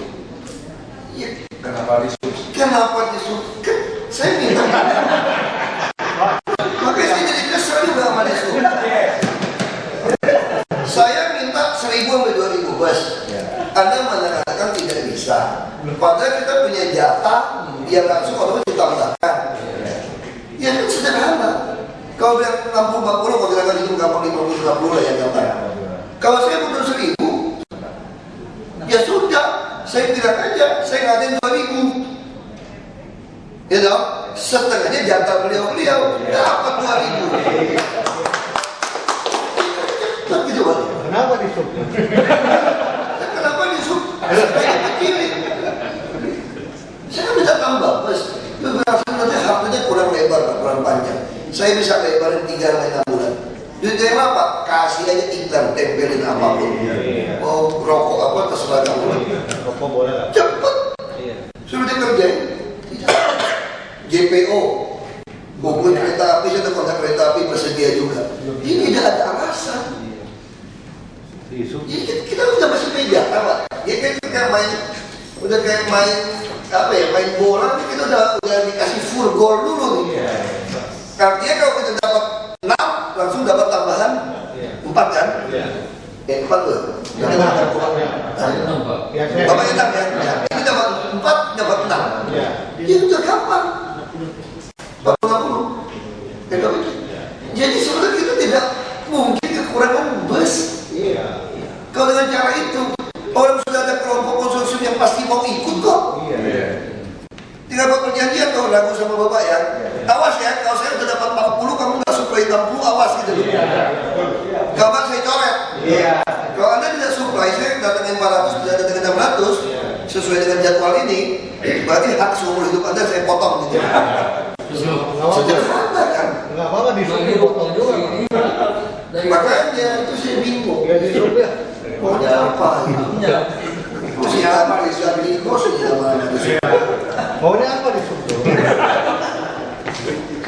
Ya, kenapa disuruh? Kenapa disuruh? Kan saya minta. Makanya saya jadi kesel juga sama disuruh. Saya minta 1.000 sampai 2.000 bus. Anda mengatakan tidak bisa. Padahal kita punya jatah yang langsung otomatis ditambahkan. Ya kan sederhana. Kalau bilang 60-40, kalau kita akan hitung gampang 50-50 lah yang gampang. Kalau saya butuh 1.000, ya sudah, saya bilang aja, saya ngadain 2.000. Ya dong, setengahnya jatah beliau-beliau, dapat 2.000. Cepat gitu Pak. Kenapa disub? Kenapa disub? Saya kecilin. Saya minta tambah, bos. Itu berarti nanti harganya kurang lebar, kurang panjang. Saya bisa lebarin 3 sampai 6 bulan. Duit dari apa? Kasih aja iklan, tempelin apapun. Oh, rokok apa terserah kamu. Rokok boleh lah. Cepet. Suruh dikerjain. JPO. Buku kereta api, saya kontrak kereta api bersedia juga. Ini tidak ada alasan. Jadi kita udah masih meja, Pak. Ya kan kita main, udah kayak main apa ya, main bola, kita udah dikasih full goal dulu nih. Artinya kalau kita dapat 6, langsung dapat tambahan 4 kan? Ya 4 tuh. Bapak 6 ya? Ini dapat 4, dapat 6. Ya udah gampang. Jadi sebenarnya kita tidak mungkin kekurangan bus. Kalau dengan cara itu, orang sudah ada kelompok konsorsium yang pasti mau ikut kok. Tinggal buat perjanjian kalau ragu sama bapak ya. Awas ya, kalau saya sudah dapat 40, kamu nggak supply 60, awas gitu. Kapan saya coret. Kalau anda tidak supply, saya datangin 400, tidak datangin 600, sesuai dengan jadwal ini, berarti hak seumur hidup anda saya potong gitu. Nggak apa-apa disuruh potong juga. Makanya itu saya bingung. Maunya apa? Maunya apa disabilitas maunya apa disuruh?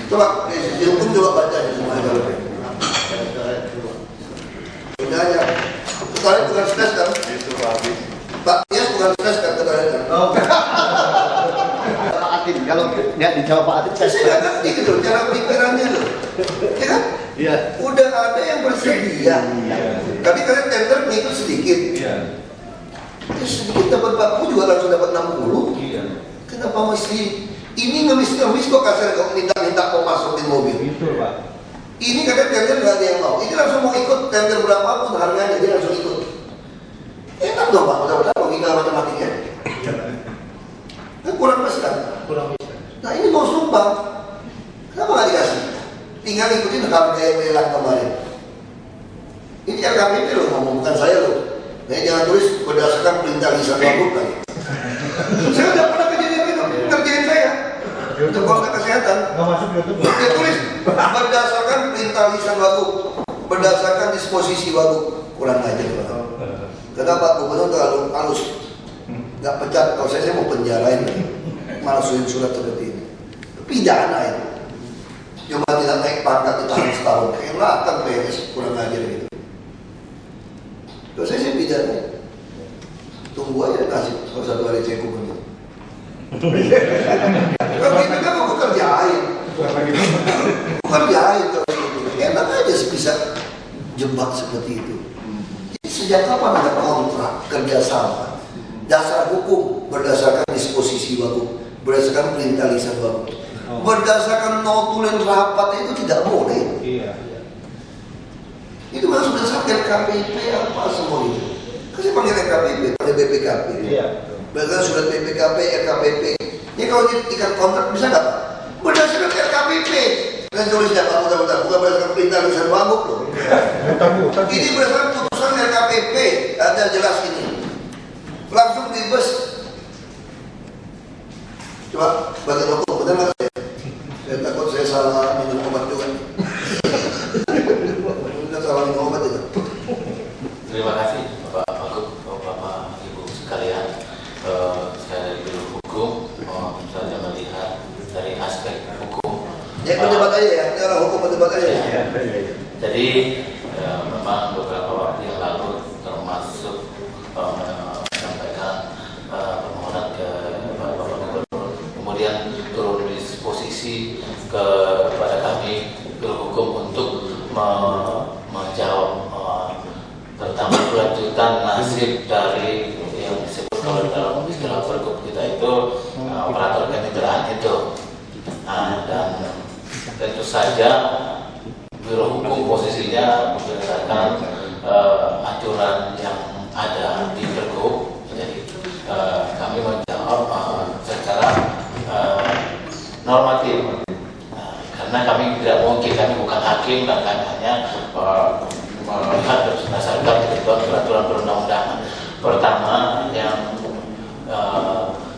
Coba di hukum coba baca semua itu. Sebenarnya kemarin bukan stres kan? Pak Tias bukan stres kan kemarin? Pak Atin, kalau nggak dijawab Pak Atin, Saya nggak ngerti gitu cara pikirannya loh. Ya kan? Udah ada yang bersedia. Tapi kalian tender ngikut sedikit. Terus sedikit dapat 40 juga langsung dapat 60. Kenapa mesti ini ngemis-ngemis kok kasar kok minta-minta mau masukin mobil? Betul, Pak. Ini kadang tender nggak ada yang mau. Ini langsung mau ikut tender berapapun harganya dia langsung ikut. Enak dong Pak, mudah-mudahan logika matematiknya. Kan kurang plus kan? Nah ini mau sumbang, kenapa nggak dikasih? Tinggal ikutin harga yang lelang kemarin. Ini RKPP loh ngomong, bukan saya loh. Nah jangan tulis berdasarkan perintah lisan wagub lagi. Saya udah pernah kejadian itu, ngerjain saya. Untuk kontrak kesehatan. Nggak masuk YouTube. Dia tulis berdasarkan perintah lisan wagub, berdasarkan disposisi wagub. Kurang ajar Pak. Kenapa gubernur terlalu halus? Nggak pecat, kalau saya mau penjarain, masukin surat seperti ini. Pidana itu. Cuma tidak naik pangkat ditahan setahun. Enakan PNS kurang ajar gitu. Terus saya pidana. Tunggu aja nasib kalau satu hari saya gubernur. Kalau gitu kan mau kerjain. Kerjain kalau gitu. Enak aja bisa jebak seperti itu. Jadi sejak kapan ada kontrak kerjasama? Dasar hukum berdasarkan disposisi wagub, berdasarkan perintah lisan wagub, berdasarkan notulen rapat itu tidak boleh. Itu harus berdasarkan KPP apa semua itu. Kan saya panggil KPP, panggil BPKP. Berdasarkan surat BPKP, RKPP. Ini kalau ikat kontrak bisa nggak? Berdasarkan RKPP. Dan tulisnya Pak mudah-mudahan bukan berdasarkan perintah lisan wagub loh. Ini berdasarkan putusan RKPP, ada jelas ini. Langsung di bus. Coba bagian hukum, benar nggak saya? Saya takut saya salah minum obat juga. Benar salah minum obat juga. Terima kasih Bapak Wagub, Bapak Ibu sekalian. Saya dari Biro Hukum, saya melihat dari aspek hukum. Ya berdebat aja ya, ini orang hukum berdebat aja. Jadi memang beberapa waktu yang lalu termasuk menyampaikan permohonan ke Bapak Gubernur, kemudian turun disposisi kepada kami Biro Hukum untuk menjawab tentang kelanjutan nasib dari yang disebut kalau dalam istilah pergub kita itu operator kemitraan itu. Dan tentu saja Biro Hukum posisinya berdasarkan aturan yang ada di pergub. Jadi kami menjawab secara normatif. Karena kami tidak mungkin, kami bukan hakim dan kami hanya melihat berdasarkan ketentuan peraturan perundang-undangan. Pertama yang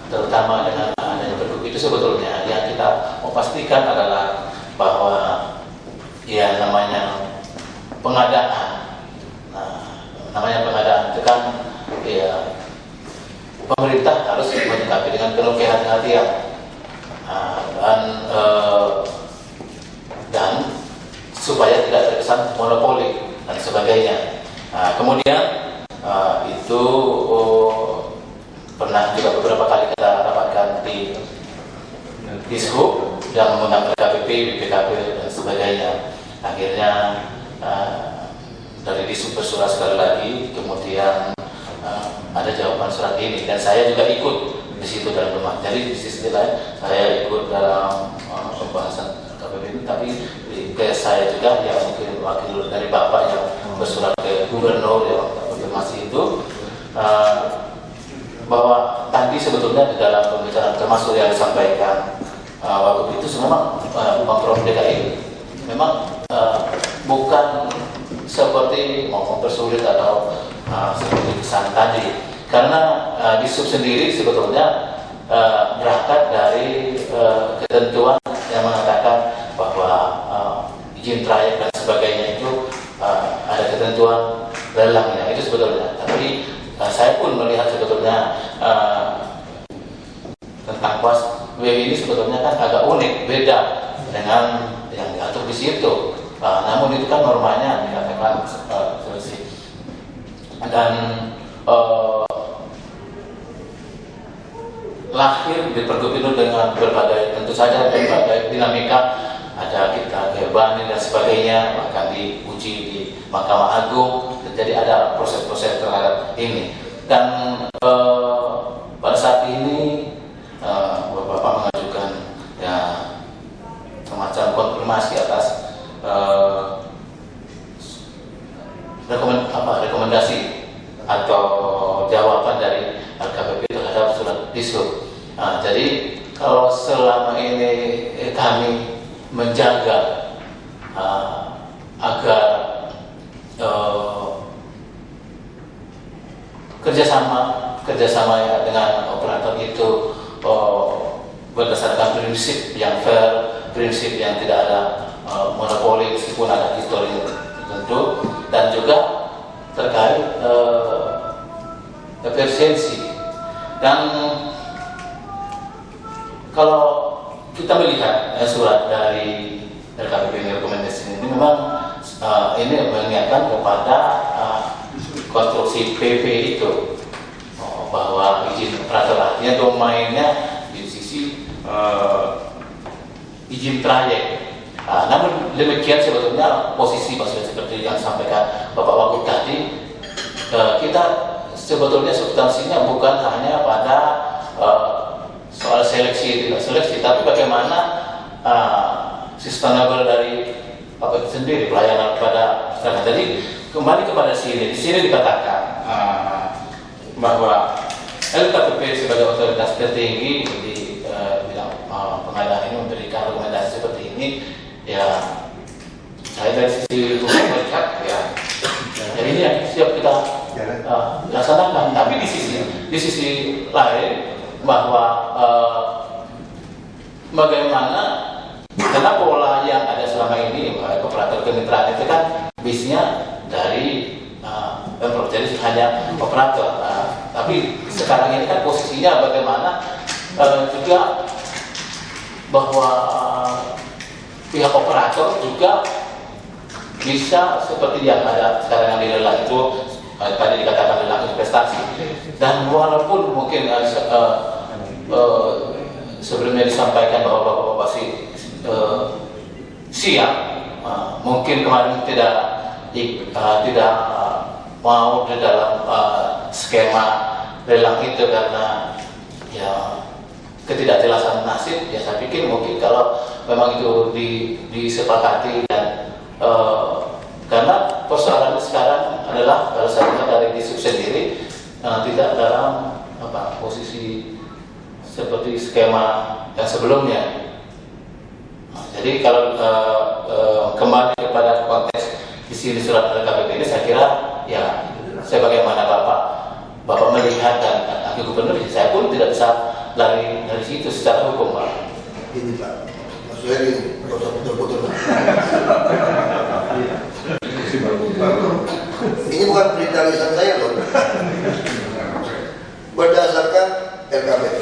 terutama dengan adanya pergub itu sebetulnya yang kita mau pastikan adalah bahwa ya namanya pengadaan. Namanya pengadaan itu kan ya pemerintah harus menyikapi dengan penuh kehati-hatian dan supaya tidak terkesan monopoli dan sebagainya. Kemudian itu pernah juga beberapa kali kita dapatkan di Dishub yang mengundang KPP, BPKP dan sebagainya. Akhirnya dari Dishub bersurat sekali lagi, kemudian ada jawaban surat ini dan saya juga ikut di situ dalam rumah. Jadi di sisi lain saya ikut dalam pembahasan KPP ini, tapi di saya juga, ya mungkin wakil dari Bapak yang bersurat ke Gubernur yang konfirmasi itu, bahwa tadi sebetulnya di dalam pembicaraan termasuk yang disampaikan waktu itu memang Pemprov DKI memang bukan seperti mau mempersulit atau seperti kesan tadi, karena di sub sendiri sebetulnya berangkat dari ketentuan yang mengatakan bahwa izin trayek dan sebagainya itu ada ketentuan lelangnya itu sebetulnya. Tapi saya pun melihat sebetulnya tentang kuas W ini sebetulnya kan agak unik, beda dengan yang diatur di situ. Namun itu kan normanya dikatakan selesai. Dan lahir di Pergub itu dengan berbagai, tentu saja berbagai dinamika, ada kita Gebani dan sebagainya, bahkan diuji di Mahkamah Agung. Jadi ada proses-proses terhadap ini. Dan pada saat ini Bapak mengajukan ya semacam konfirmasi atas rekomendasi atau jawaban dari LKPP terhadap surat disub. Jadi kalau selama ini kami menjaga agar kerjasama ya dengan operator itu berdasarkan prinsip yang fair, prinsip yang tidak ada monopoli meskipun ada histori tertentu, dan juga terkait efisiensi. Dan kalau kita melihat surat dari LKPP ini, rekomendasi ini memang ini mengingatkan kepada konstruksi PP itu, bahwa izin operator artinya domainnya di sisi izin trayek. Namun demikian sebetulnya posisi maksudnya seperti yang sampaikan Bapak Wagub tadi, kita sebetulnya substansinya bukan hanya pada soal seleksi tidak seleksi, tapi bagaimana sustainable dari apa itu sendiri pelayanan kepada masyarakat. Jadi kembali kepada sini, di sini dikatakan bahwa LKPP sebagai otoritas tertinggi di bidang pengadaan ini memberikan rekomendasi seperti ini. Ya, saya dari sisi hukum melihat ya, jadi ini yang siap kita laksanakan. Tapi di sisi lain bahwa bagaimana karena pola yang ada selama ini operator kemitraan itu kan bisnya dari Pemprov, jadi hanya operator. Tapi sekarang ini kan posisinya bagaimana juga bahwa pihak operator juga bisa seperti yang ada sekarang yang dilelang itu tadi dikatakan lelang investasi. Dan walaupun mungkin sebelumnya disampaikan bahwa Bapak siap, mungkin kemarin tidak mau di dalam skema lelang itu karena ya ketidakjelasan nasib. Ya saya pikir mungkin kalau memang itu disepakati dan karena persoalan sekarang adalah kalau saya lihat dari disub sendiri tidak dalam posisi seperti skema yang sebelumnya. Jadi kalau kembali kepada konteks di sini surat LKPP ini, saya kira ya sebagaimana Bapak melihat dan Wakil Gubernur, saya pun tidak bisa lari dari situ secara hukum, Pak. Ini Pak, maksudnya ini betul-betul. Ini bukan perintah lisan saya loh. Berdasarkan LKPP,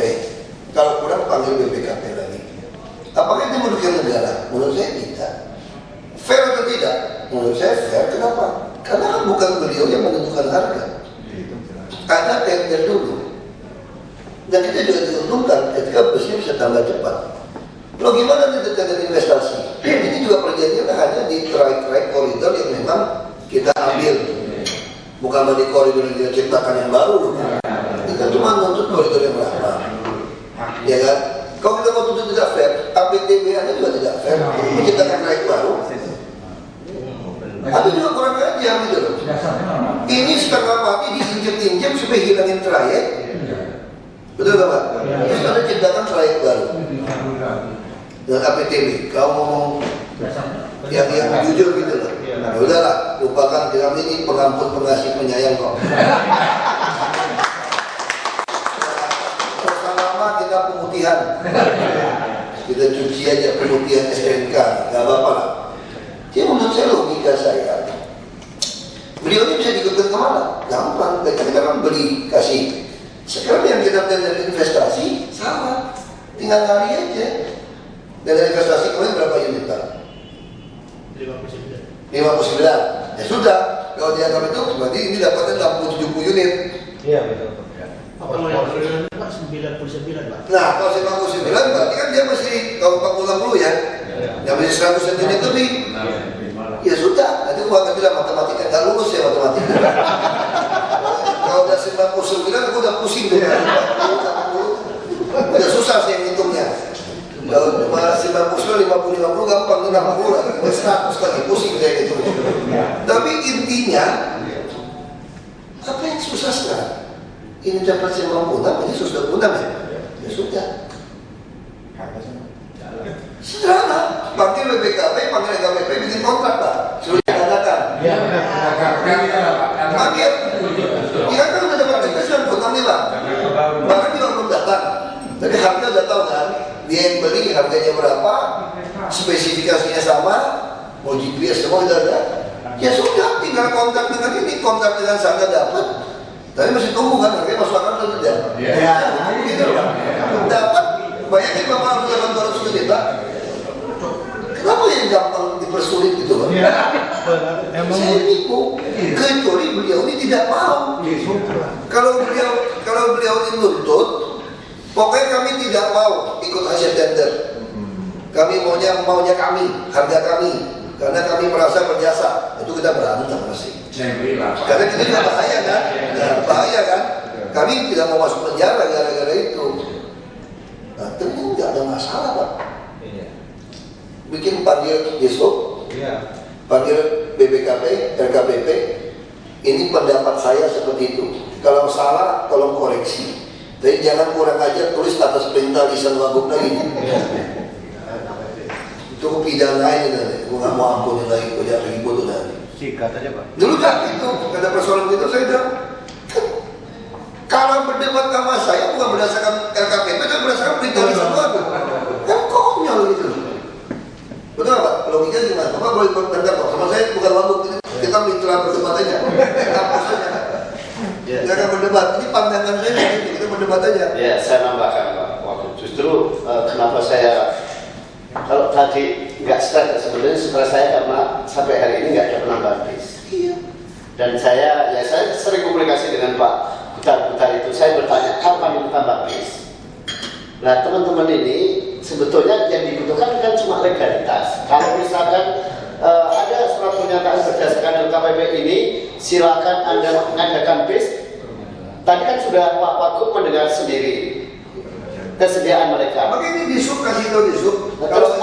kalau kurang panggil BPKP lagi. Apakah itu merugikan negara? Menurut saya tidak. Fair atau tidak? Menurut saya fair. Kenapa? Karena kan bukan beliau yang menentukan harga. Ada tender dulu. Dan kita juga diuntungkan ketika busnya bisa tambah cepat. Lo gimana nih tender investasi? Ini juga perjanjian hanya di track koridor yang memang kita ambil. Bukan di koridor yang kita ciptakan yang baru. Kita cuma nuntut koridor yang lama. Ya kan? Kalau kita mau tuntut tidak fair, APTB-nya juga tidak fair. Menciptakan track baru. Tapi juga kurang ajar gitu loh. Ini setengah mati diinjek-injek supaya hilangin trayek. Betul nggak Pak? Terus ada ciptakan trayek baru. Dengan APTB, kamu ngomong yang jujur gitu loh. Ya udahlah, lupakan kami ini pengampun, pengasih, penyayang kok. Selama kita pemutihan, kita cuci aja pemutihan SNK, nggak apa-apa lah. Dia menurut saya logika saya. Beliau ini bisa digunakan kemana? Gampang, kita kan beli, kasih. Sekarang yang kita dari investasi, sama. Tinggal nyari aja. Dan dari investasi kemarin berapa unit Pak? 59. Ya sudah, kalau dianggap itu berarti ini dapatnya 60-70 unit. Iya betul. Kalau yang triliun Pak 99 Pak. Nah, kalau 59 berarti kan dia masih kalau 40-60 ya. Yang masih 100 unit lebih. Ya sudah, nanti gua akan bilang matematika nggak lulus ya matematika. Kalau udah 99 gua udah pusing tuh. Udah susah sih ngitungnya. Kalau cuma 50 gampang, 60 lah, 100 lagi pusing kayak gitu. Tapi intinya apa yang susah sekarang? Ini dapat 56, ini sudah punam ya? Ya sudah. Sederhana, panggil BPKP, panggil KPP, bikin kontrak Pak. Suruh dikatakan. Panggil. Dia kan udah dapat investasi punam nih Pak. Bahkan juga belum datang. Tapi harga udah tahu kan? Dia yang beli harganya berapa, spesifikasinya sama, mau GPS semua udah ada. Ya sudah, tinggal kontak dengan ini, kontak dengan sana dapat. Tapi masih tunggu kan, harganya masuk akal atau tidak? Iya. Gitu loh. Dapat, bayangin Bapak harus dapat 200 unit Pak. Kenapa yang gampang dipersulit gitu Pak? Saya bingung. Kecuali beliau ini tidak mau. Kalau beliau ini nuntut, pokoknya kami tidak mau ikut hasil tender. Kami maunya kami, harga kami. Karena kami merasa berjasa. Itu kita berantem pasti. Karena kita juga bahaya kan? Bahaya kan? Kami tidak mau masuk penjara gara-gara itu. Nah, ternyata nggak ada masalah Pak. Bikin panggil besok, panggil BPKP, RKPP. Ini pendapat saya seperti itu. Kalau salah, tolong koreksi. Tapi jangan kurang ajar tulis atas perintah lisan wagub lagi. Itu pidanain nanti. Gue nggak mau ampunin lagi, gue jangan ribut tuh nanti. Sikat aja Pak. Dulu kan itu, ada persoalan itu saya bilang, kalau berdebat sama saya bukan berdasarkan LKPP, tapi berdasarkan perintah lisan wagub. Kan konyol gitu. Betul nggak Pak? Logikanya gimana? Bapak boleh berdebat kok. Sama saya bukan wagub, kita mitra berdebat aja. Apa saja? Jangan berdebat, ini pandangan saya, kita berdebat aja. Ya, saya nambahkan Pak. Waktu justru kenapa saya kalau tadi nggak stres, sebenarnya stres saya karena sampai hari ini nggak ada penambahan bis. Iya. Dan saya sering komunikasi dengan Pak Butar itu. Saya bertanya kapan ditambah bis. Nah teman-teman ini sebetulnya yang dibutuhkan kan cuma legalitas. Kalau misalkan ada surat pernyataan berdasarkan LKPP ini, silakan Anda mengadakan bis. Tadi kan sudah Pak Wagub mendengar sendiri kesediaan mereka. Maka ini disub, kasih tahu disub. Kalau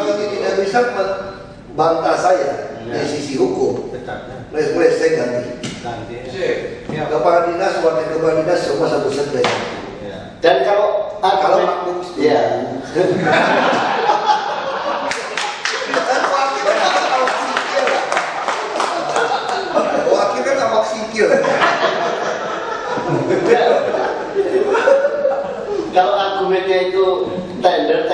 ini tidak bisa bantah saya dari sisi hukum, boleh saya ganti. Kepala dinas, wakil kepala dinas semua satu set. Dan kalau makmum ya. Wakil kan awak sikil. Kalau argumennya itu tender,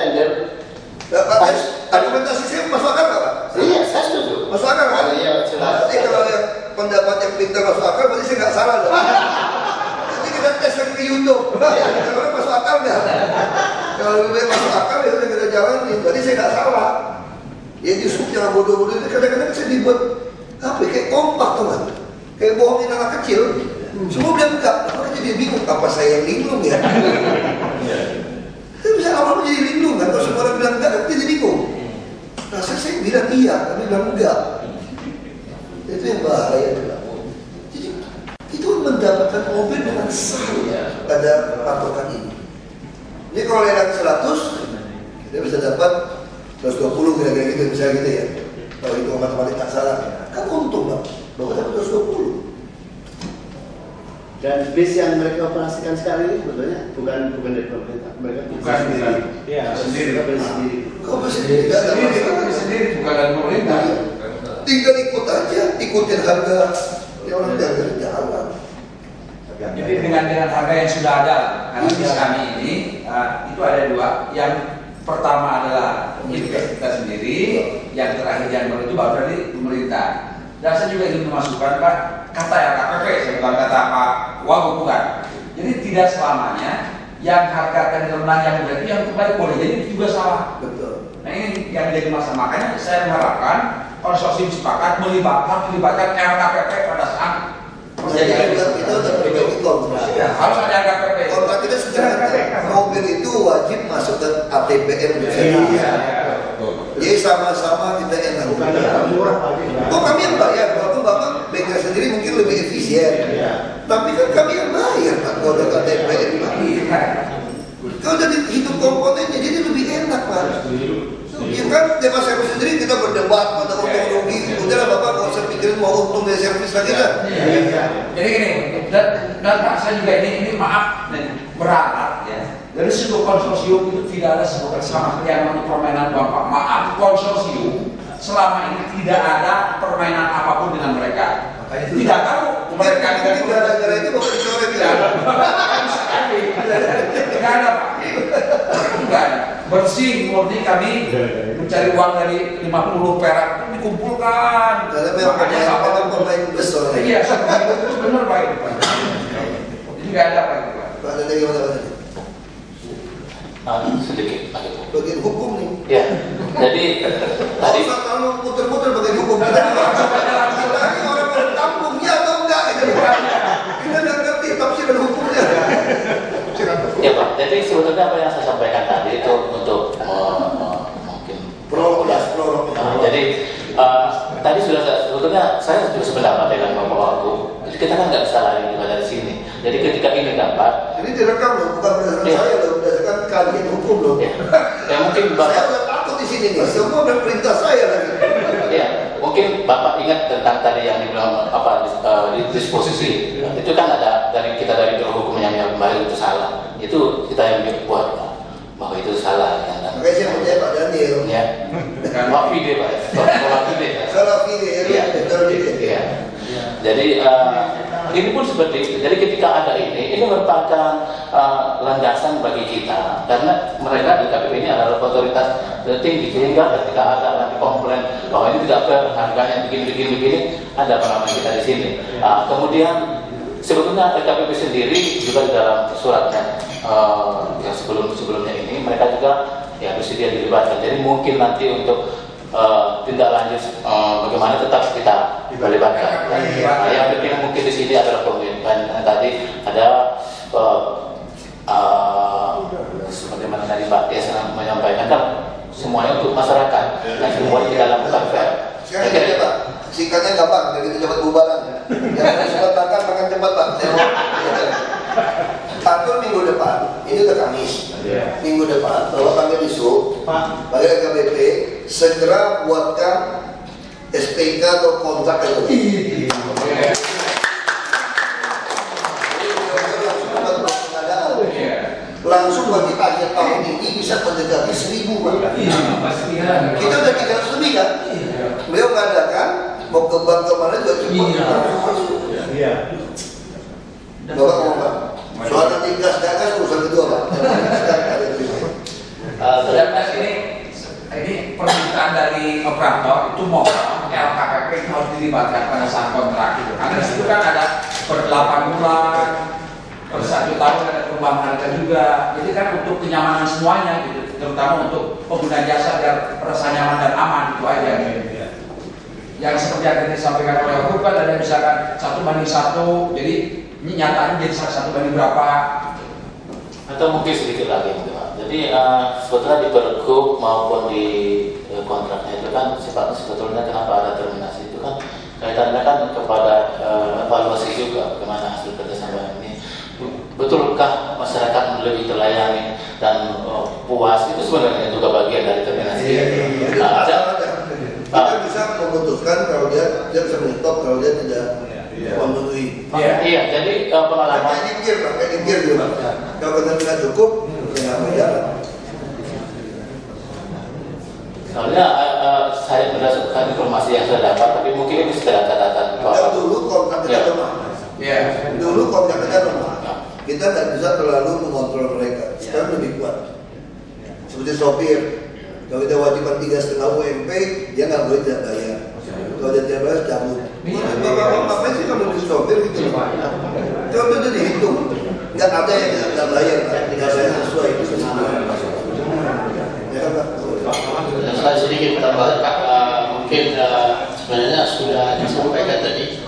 argumentasi saya masuk akal nggak Pak? iya saya setuju. Masuk akal kan? Iya jelas. Jadi kalau yang pendapat yang pintar masuk akal, berarti saya nggak salah dong. Nanti kita tes lagi ke YouTube. Kalau masuk akal nggak? Kalau lebih masuk akal ya udah kita jalanin. Berarti saya nggak salah. Ya justru jangan bodoh-bodoh itu kadang-kadang saya dibuat apa? Kayak kompak teman. Kayak bohongin anak kecil. Semua bilang enggak, makanya jadi bingung apa saya yang linglung ya. Saya bisa awalnya jadi linglung kan, kalau semua orang bilang enggak, jadi bingung. Rasa saya bilang iya, tapi bilang enggak. Itu yang bahaya bilang. Jadi itu mendapatkan mobil dengan sah pada patokan ini. Ini kalau lelang 100, kita bisa dapat 120 kira-kira gitu, misalnya gitu ya. Kalau itu matematik nggak salah, kan untung Pak. Bapak dapat 220. Dan bis yang mereka operasikan sekarang ini sebetulnya bukan dari pemerintah, mereka sendiri. Iya, sendiri. Mereka sendiri. Kau sendiri nggak ada masalah. Sendiri bukan dari pemerintah. Tinggal ikut aja, ikutin harga yang orang dari jalan. Jadi dengan harga yang sudah ada, karena bis kami ini itu ada dua. Yang pertama adalah milik kita sendiri, yang terakhir yang baru itu baru dari pemerintah. Dan saya juga ingin memasukkan Pak, kata LKPP, saya bukan kata Pak Wagub bukan. Jadi tidak selamanya yang harga tadi rendah yang mudah itu yang terbaik boleh, jadi itu juga salah. Betul. Nah ini yang jadi masalah, makanya saya mengharapkan konsorsium sepakat melibatkan LKPP pada saat Jadi kita udah berbagi kontrak. ya, harus ada LKPP. Kontrak kita sederhana. Mobil itu wajib masuk ke APBN. Jadi sama-sama kita yang Bukan tanggung. murah Pak. Kok kami yang bayar? Walaupun Bapak bengkel sendiri mungkin lebih efisien. Tapi kan kami yang bayar Pak kalau ke APBN Pak. Kalau jadi hitung komponennya jadi lebih enak Pak. Ya kan, tema servis sendiri kita berdebat pada untung rugi. Udahlah Bapak nggak usah pikirin mau untung dari servis lagi lah. Jadi gini, dan Pak saya juga ini maaf berharap ya. Dari sebuah konsorsium itu tidak ada sebuah kesamaan yang namanya permainan Bapak. Maaf, konsorsium selama ini tidak ada permainan apapun dengan mereka. Tidak tahu mereka Mungkin gara-gara itu Bapak dicoret ya. Tidak ada Pak. Tidak ada. Bersih murni kami mencari uang dari 50 perak itu dikumpulkan. Dalam pemain besar. Iya, itu benar Pak itu Pak. Jadi nggak ada Pak itu Pak. Pak ada gimana Pak? Sedikit lagi. Bagian hukum nih. Ya, jadi tadi Usah kalau muter-muter bagian hukum. Kita ini orang kampung ya atau enggak? Kita nggak ngerti tafsiran hukumnya. ya Pak, jadi sebetulnya apa yang saya sampaikan tadi itu untuk mungkin Prolog. jadi tadi sebetulnya saya juga sependapat dengan Bapak Wagub. Jadi kita kan nggak bisa lari juga dari sini. Jadi ketika ini dapat, Ini direkam loh, bukan berdasarkan saya loh, berdasarkan kajian hukum loh. ya mungkin Saya Bapak udah takut di sini nih, semua udah perintah saya lagi. ya, mungkin Bapak ingat tentang tadi yang dibilang di disposisi. Itu kan ada dari Biro Hukum yang kemarin itu salah. Itu kita yang buat bahwa itu salah. Makanya saya percaya Pak Daniel. Ya, Pak Fide Pak. Pak Fide. Salah pilih ya, Iya. betul gitu. Iya. Jadi ini pun seperti itu. Jadi ketika ada ini merupakan landasan bagi kita karena mereka di KPP ini adalah otoritas tinggi sehingga ketika ada nanti komplain bahwa ini tidak fair harganya begini ada pengalaman kita di sini. Kemudian sebetulnya LKPP sendiri juga di dalam suratnya yang sebelumnya ini mereka juga ya bersedia dilibatkan. Jadi mungkin nanti untuk tindak lanjut bagaimana tetap kita dilibatkan. Yang penting mungkin di sini adalah pemimpin. Tadi ada sebagaimana tadi Pak Ties menyampaikan kan semuanya untuk masyarakat dan semua kita lakukan fair. Sekarang ini aja Pak, singkatnya gampang, dari itu cepat bubaran. Yang cepat makan cepat Pak. Atur minggu depan, ini udah Kamis. Minggu depan, kalau panggil isu, panggil KBP, segera buatkan SPK atau kontrak itu. Langsung bagi akhir tahun ini bisa mendekati 1.000 Pak. Kita udah 300 lebih kan? Beliau mengadakan mau ke bank kemana juga cepat. Iya. Bapak ngomong Pak, soal nanti gas urusan kedua Pak. Dan ini permintaan dari operator itu mohon LKPP harus dilibatkan pada saat kontrak itu. Karena di situ kan ada per 8 bulan, per 1 tahun ada perubahan harga juga. Jadi kan untuk kenyamanan semuanya gitu, terutama untuk pengguna jasa biar merasa nyaman dan aman itu aja. Yang seperti yang tadi disampaikan oleh Wagub kan ada misalkan 1:1, jadi ini nyatanya jadi 1 banding berapa? Atau mungkin sedikit lagi Pak. Jadi sebetulnya di Pergub maupun di kontraknya itu kan sebetulnya kenapa ada terminasi itu kan kaitannya kan kepada evaluasi juga bagaimana hasil kerjasama ini. Betulkah masyarakat lebih terlayani dan puas itu sebenarnya juga bagian dari terminasi. Kita bisa memutuskan kalau dia bisa menyetop kalau dia tidak memenuhi. Iya, jadi pengalaman. Kayak dikir juga. Kalau tidak cukup, ya nggak jalan. Soalnya saya berdasarkan informasi yang saya dapat, tapi mungkin ini sekedar catatan. Dulu kontraknya lemah. Dulu kontraknya lemah. Kita tidak bisa terlalu mengontrol mereka. Sekarang lebih kuat. Seperti sopir, kalau kita wajibkan 3,5 UMP, dia nggak boleh tidak bayar. Kalau dia tidak bayar, cabut. Bapak-bapak sih kalau di sopir gitu. Kalau itu dihitung, nggak ada yang nggak bayar, nggak bayar sesuai itu semua. Ya kan Pak? Saya sedikit tambah, mungkin sebenarnya sudah disampaikan tadi,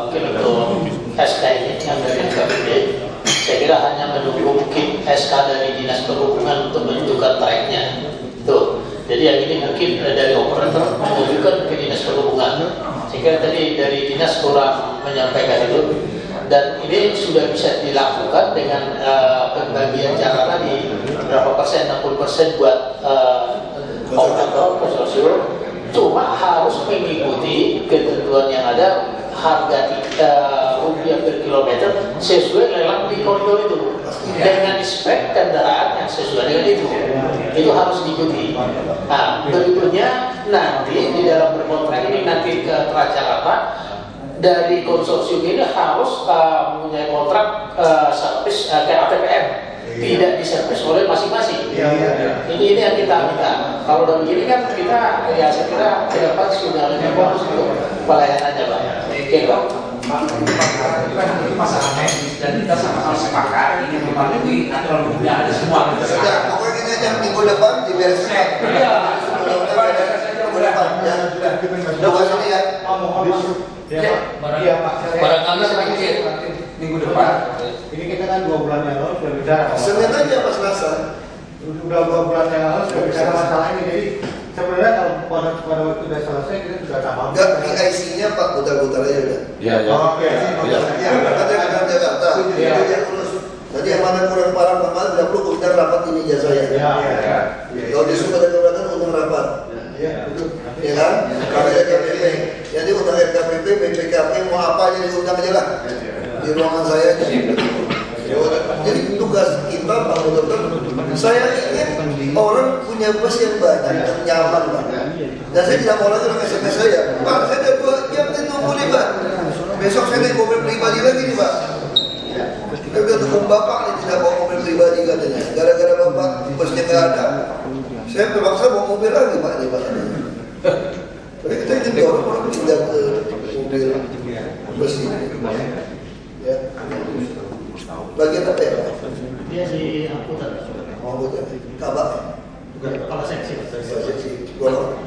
mungkin untuk SK ini yang dari KPP, saya kira hanya menunggu mungkin SK dari Dinas Perhubungan untuk menentukan tracknya. Tuh, jadi yang ini mungkin dari operator menunjukkan ke Dinas Perhubungan. Sehingga tadi dari Dinas kurang menyampaikan itu. Dan ini sudah bisa dilakukan dengan pembagian cara tadi berapa persen, 60% buat operator konsorsium, cuma harus mengikuti ketentuan yang ada harga rupiah per kilometer sesuai lelang di koridor itu dengan spek kendaraan yang sesuai dengan itu harus diikuti. Nah, berikutnya nanti di dalam berkontrak ini nanti ke Transjakarta dari konsorsium ini harus mempunyai kontrak servis ke APPM, tidak diservis oleh masing-masing. Ini yang kita minta. Kalau begini kan kita ya saya kira ke depan sudah lebih bagus untuk pelayanannya Pak. Oke Pak. Bukan itu masalah teknis dan kita sama-sama sepakat ingin mematuhi aturan hukumnya ada semua. Sudah, pokoknya ini aja minggu depan dibereskan. Iya. Minggu depan. Coba sini ya. Barangkali sedikit Minggu depan. Ini kita kan 2 bulan yang lalu sudah bicara. Senin aja Mas Selasa. Udah 2 bulan yang lalu sudah bicara masalah ini. Jadi sebenarnya kalau pada waktu sudah selesai kita sudah tambah. Enggak, PIC-nya Pak putar-putar aja udah. Iya. Oke. Nanti akan Jakarta. Itu yang urus. Tadi yang mana kurang parah kemarin tidak perlu undang rapat ini aja saya. Kalau disuruh ada keberatan undang rapat. Ya kan? Kalau ada KPP, jadi undang RKPP, BPKP mau apa aja diundang aja lah. Di ruangan saya aja. Jadi tugas kita Pak Dokter, saya ingin orang punya bus yang banyak dan nyaman Pak. Dan saya tidak mau lagi orang SMS saya, Pak saya ada 2 jam tunggu nih Pak. Besok saya naik mobil pribadi lagi nih Pak. Kita udah dukung Bapak nih tidak bawa mobil pribadi katanya. Gara-gara Bapak busnya nggak ada, saya terpaksa bawa mobil lagi Pak nih Pak. Tapi kita ingin dorong orang pindah ke mobil bus ini. Ya. Bagian apa ya Pak? Dia di angkutan. Angkutan. Kabak. Kalau seksi. Seksi. Golong.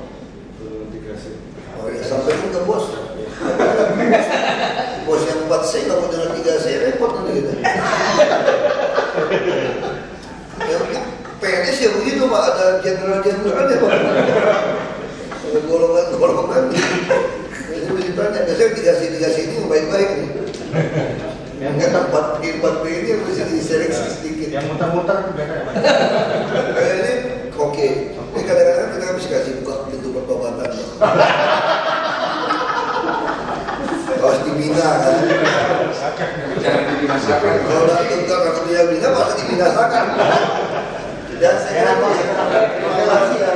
Oh ya sampai ke bos. Bos yang 4C kamu dengan 3C repot nanti gitu. Ya PNS ya begitu Pak, ada jenderal-jenderalnya Pak. Golongan. Jadi ditanya, biasanya 3C ini yang baik-baik nih. Yang 4P ini mesti diseleksi sedikit. Yang muter-muter biasa ya Pak. Ini oke. Ini kadang-kadang kita bisa kasih buka pintu pertobatan. Harus dibina kan. Jangan dibinasakan. Kalau udah tentang kalau dia bina pasti dibinasakan. Dan saya kira